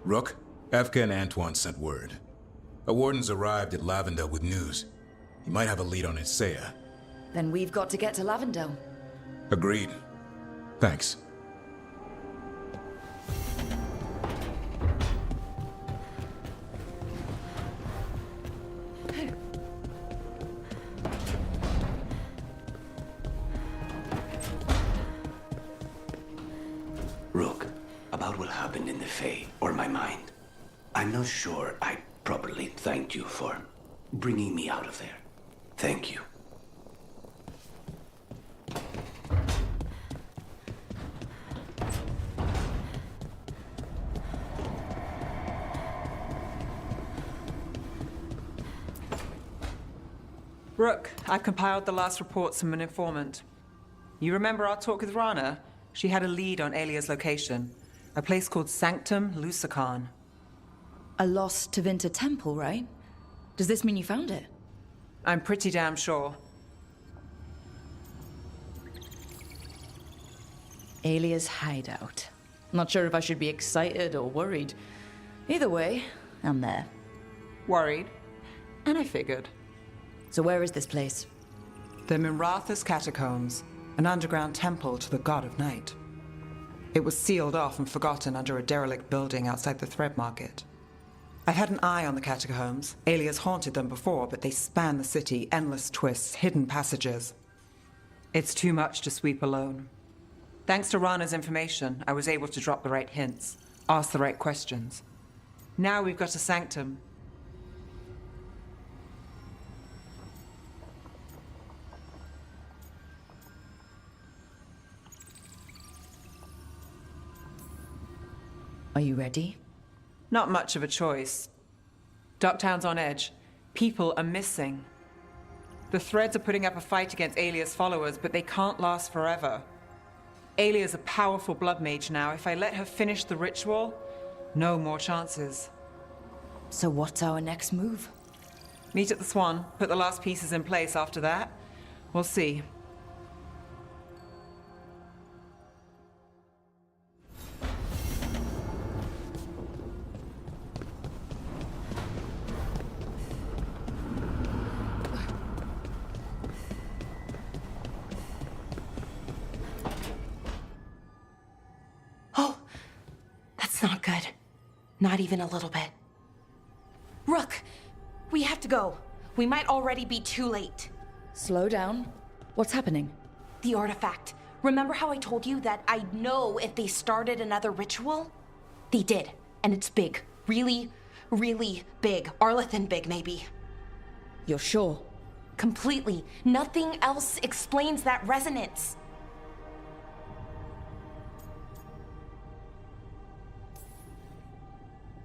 Rook, Evka and Antoine sent word. A warden's arrived at Lavendel with news. He might have a lead on Isaiah. Then we've got to get to Lavendel. Agreed. Thanks. Rook, about what happened in the Fae, or my mind. I'm not sure I properly thanked you for bringing me out of there. Thank you. Rook, I've compiled the last reports from an informant. You remember our talk with Rana? She had a lead on Alia's location. A place called Sanctum Lusican. A lost Tevinter temple, right? Does this mean you found it? I'm pretty damn sure. Alia's hideout. Not sure if I should be excited or worried. Either way, I'm there. Worried. And I figured. So where is this place? The Mirathas Catacombs, an underground temple to the god of night. It was sealed off and forgotten under a derelict building outside the Thread Market. I've had an eye on the catacombs. Alia's haunted them before, but they span the city, endless twists, hidden passages. It's too much to sweep alone. Thanks to Rana's information, I was able to drop the right hints, ask the right questions. Now we've got a sanctum. Are you ready? Not much of a choice. Ducktown's on edge. People are missing. The Threads are putting up a fight against Alia's followers, but they can't last forever. Alia's a powerful blood mage now. If I let her finish the ritual, no more chances. So what's our next move? Meet at the Swan, put the last pieces in place after that. We'll see. Oh, that's not good. Not even a little bit. Rook, we have to go. We might already be too late. Slow down. What's happening? The artifact. Remember how I told you that I'd know if they started another ritual? They did, and it's big. Really, really big. Arlathan big, maybe. You're sure? Completely. Nothing else explains that resonance.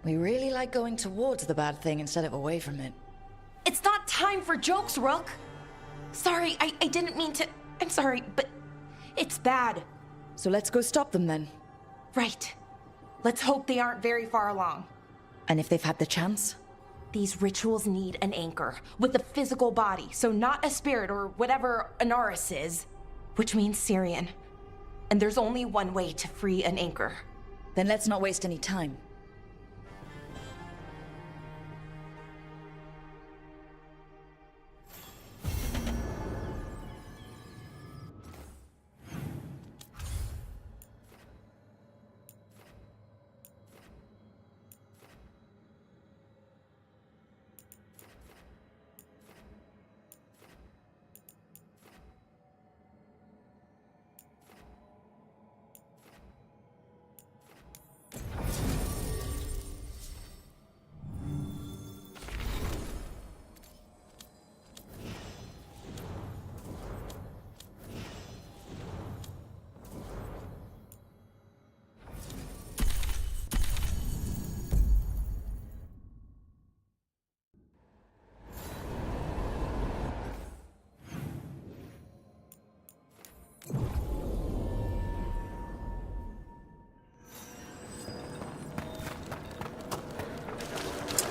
We really like going towards the bad thing instead of away from it. It's not time for jokes, Rook. Sorry, I didn't mean to. I'm sorry, but it's bad. So let's go stop them then. Right. Let's hope they aren't very far along. And if they've had the chance? These rituals need an anchor with a physical body, so not a spirit or whatever Anaris is, which means Syrian. And there's only one way to free an anchor. Then let's not waste any time.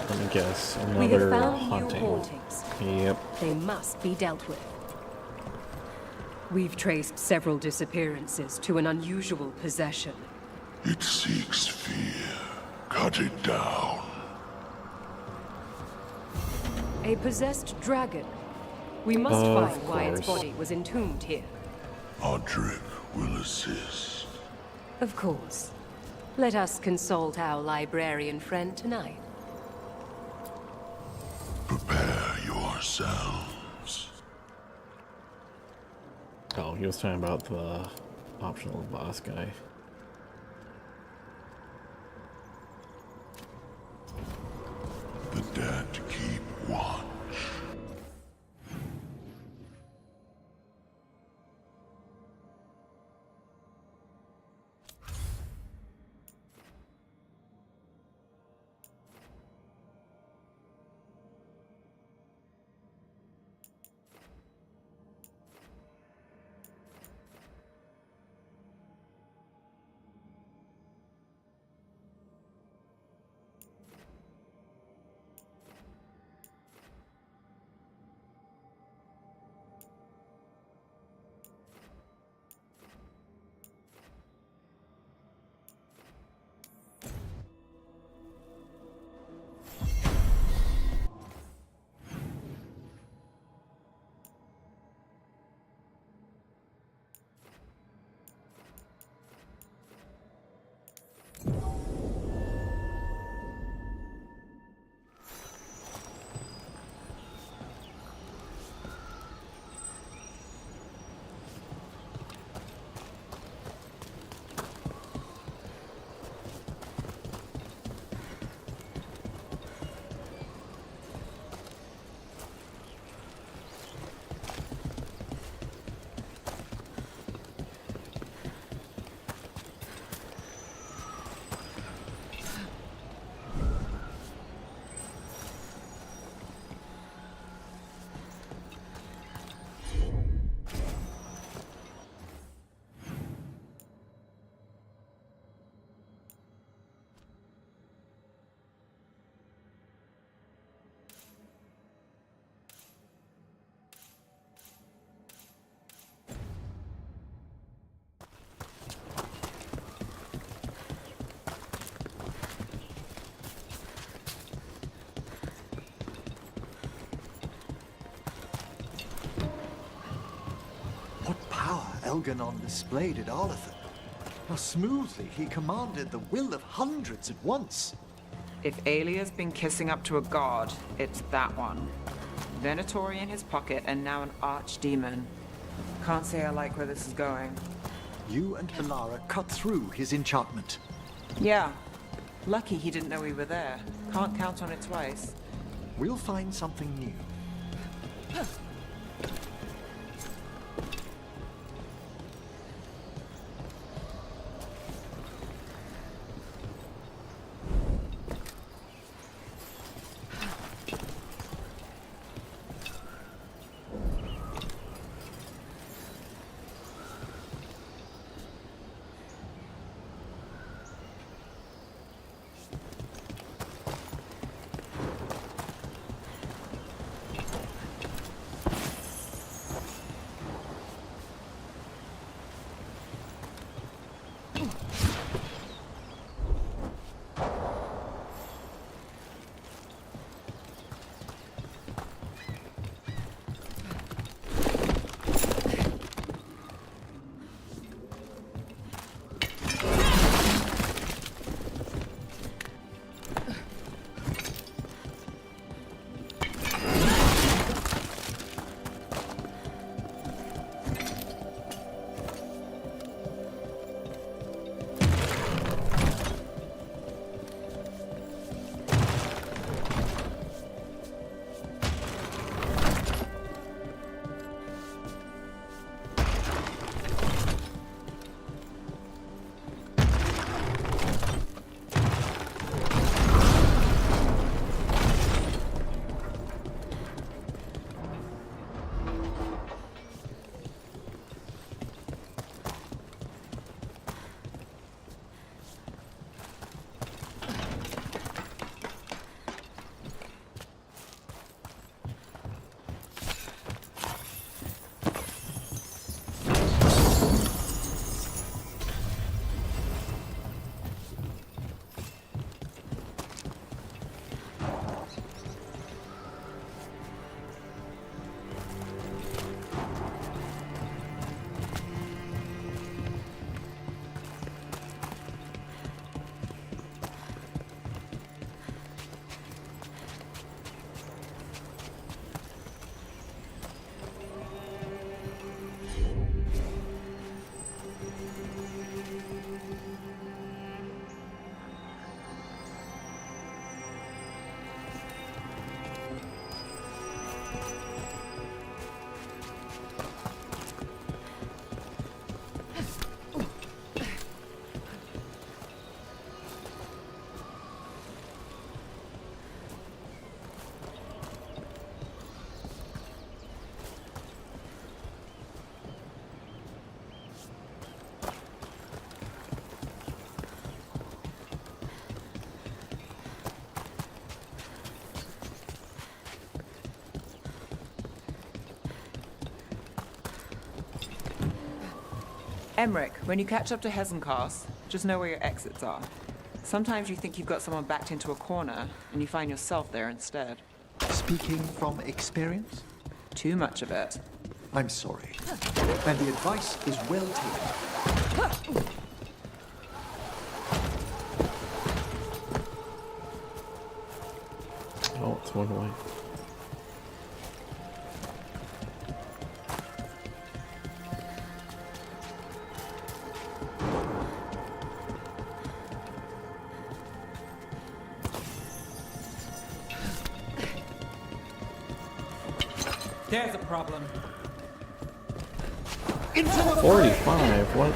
Let me guess. We have Another found haunting. new hauntings. Yep. They must be dealt with. We've traced several disappearances to an unusual possession. It seeks fear. Cut it down. A possessed dragon. We must Of find why its course. body was entombed here. Audric will assist. Of course. Let us consult our librarian friend tonight. Prepare yourselves. Oh, he was talking about the optional boss guy. The dead keep watch. Elganon displayed at Arlathan. How smoothly he commanded the will of hundreds at once. If Alia's been kissing up to a god, it's that one. Venatori in his pocket and now an archdemon. Can't say I like where this is going. You and Melara cut through his enchantment. Yeah. Lucky he didn't know we were there. Can't count on it twice. We'll find something new. Emmerich, when you catch up to Hezencast, just know where your exits are. Sometimes you think you've got someone backed into a corner, and you find yourself there instead. Speaking from experience? Too much of it. I'm sorry. And the advice is well taken. Oh, it's one way. There's a problem. 45, what?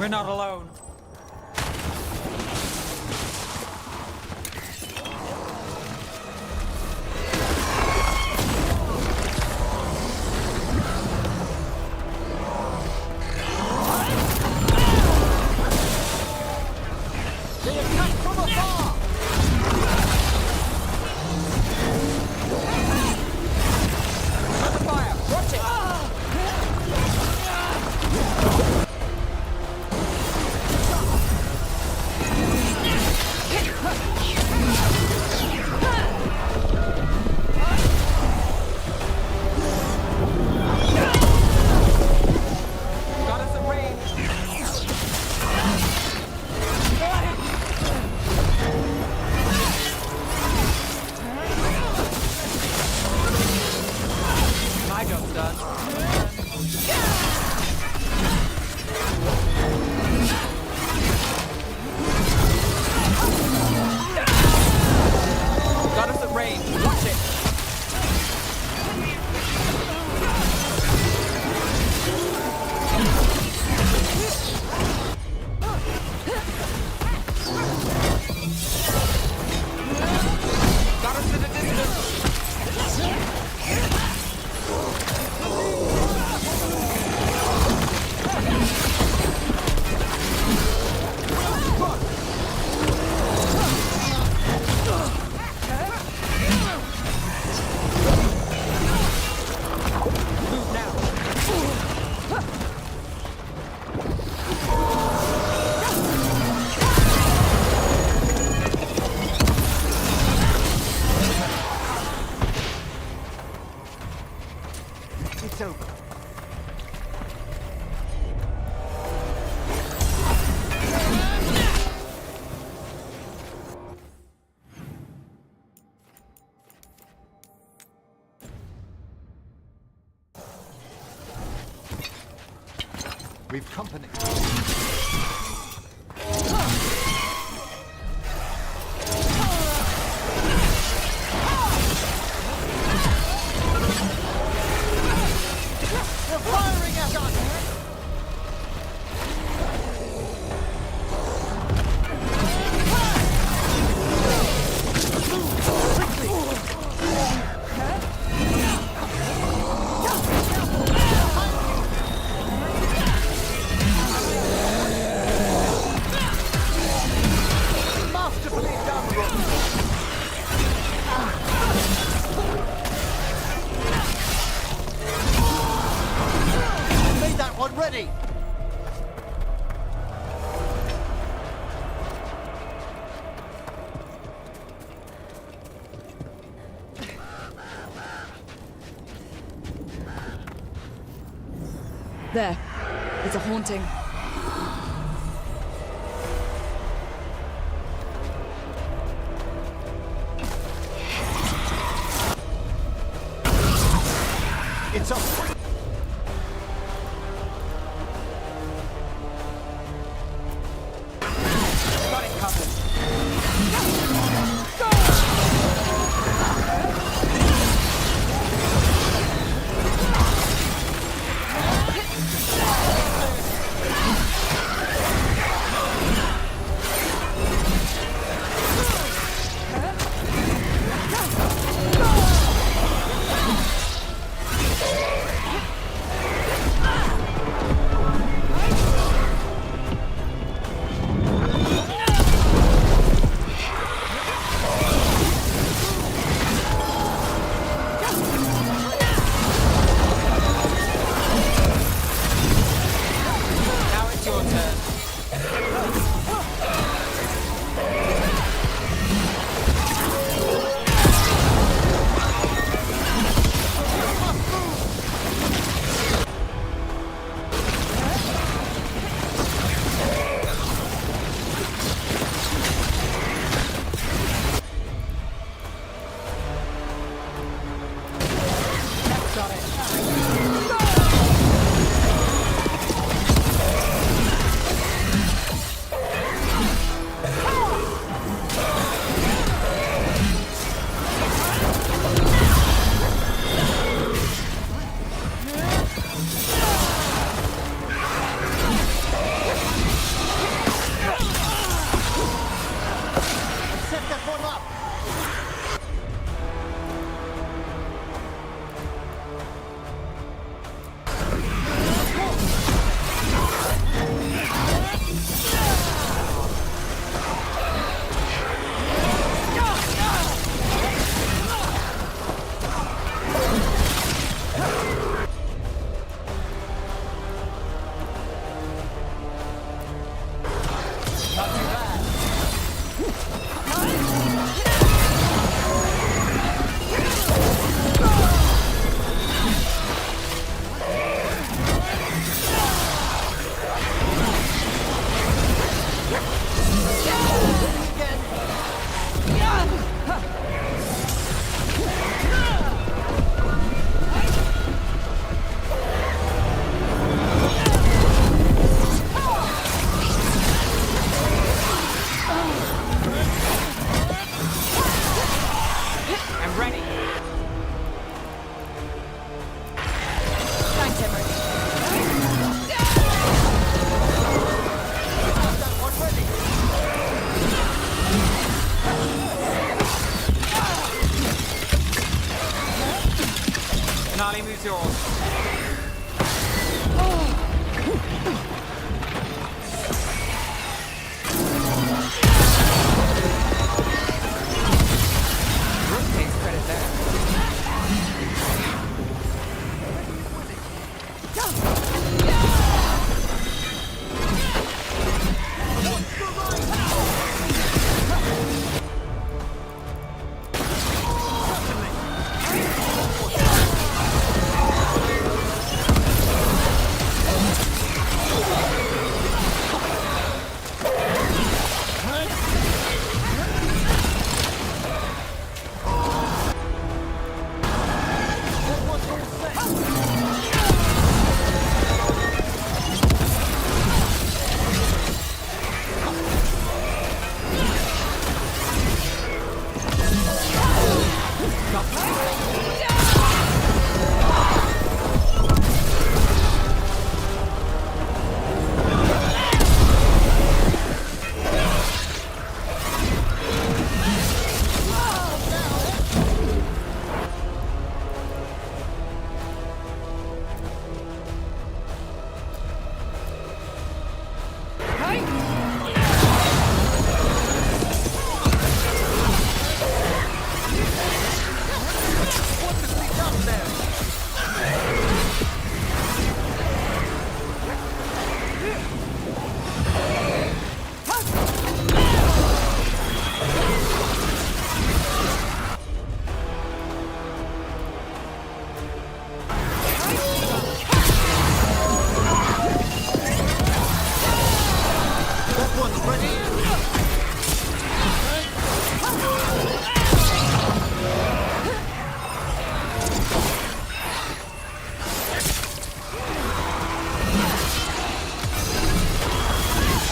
We're not alone. They attack from afar! Under fire! Watch it! Got us a range! My job's done. Got us at range. Watch it. Got us at a distance. Move now. It's over. We've company. They're firing at us! Masterfully done, Rook. Made that one ready. There. It's a haunting. It's up. Got it covered. Form up! I'm ready. Thanks, Emery. Nali moves yours. Brooke takes credit there.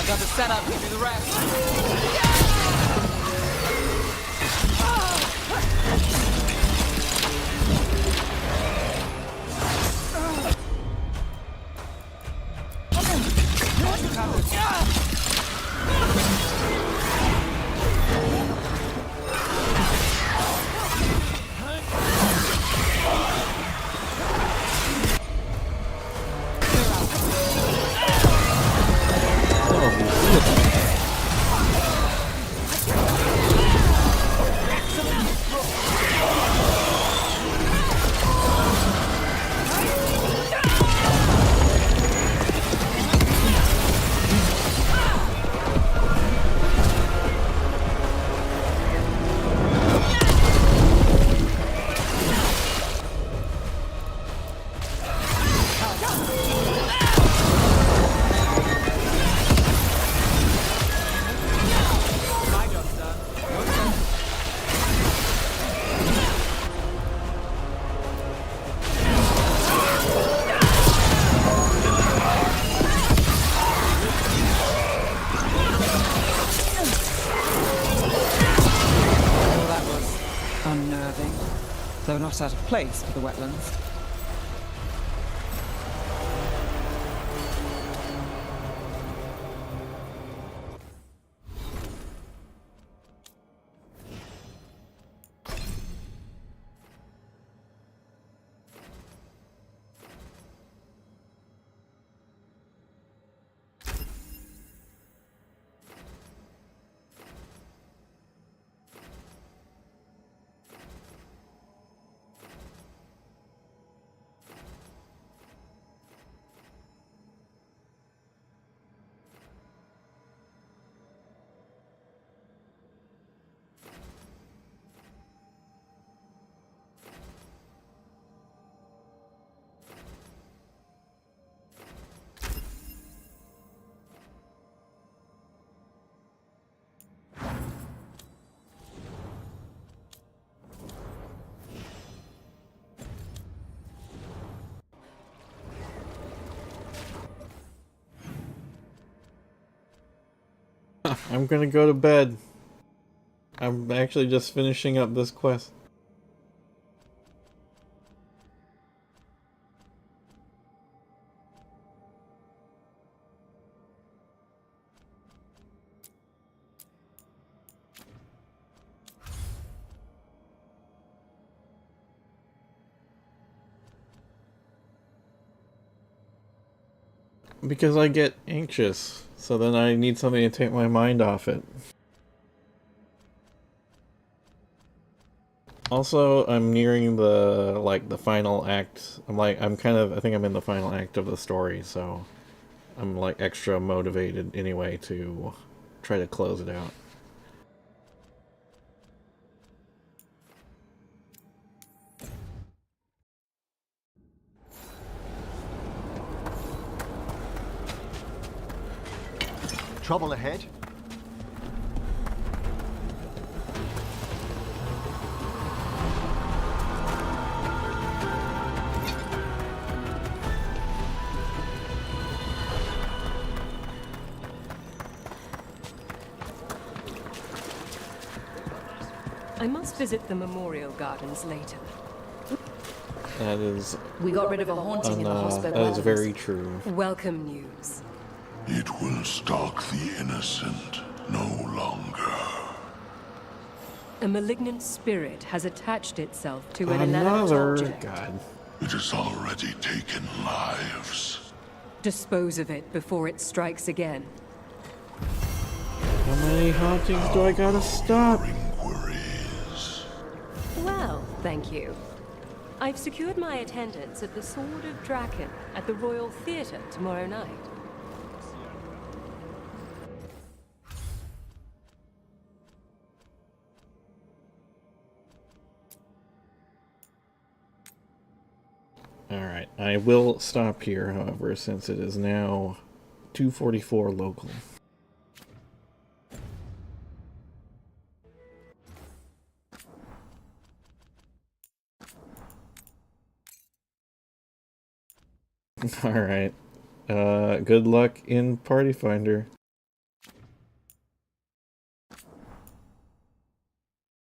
Got the setup to do the rest. Unnerving, though not out of place for the wetlands. I'm gonna go to bed. I'm actually just finishing up this quest. Because I get anxious, so then I need something to take my mind off it. Also, I'm nearing the final act. I think I'm in the final act of the story, so I'm like extra motivated anyway to try to close it out. Trouble ahead? I must visit the memorial gardens later. That is... We got rid of a haunting in the hospital. That is very true. Welcome news. It will stalk the innocent no longer. A malignant spirit has attached itself to an inanimate Another object. god. It has already taken lives. Dispose of it before it strikes again. How many hauntings do I gotta stop? Well, thank you. I've secured my attendance at the Sword of Draken at the Royal Theatre tomorrow night. Alright, I will stop here, however, since it is now 2:44 local. Alright, good luck in Party Finder.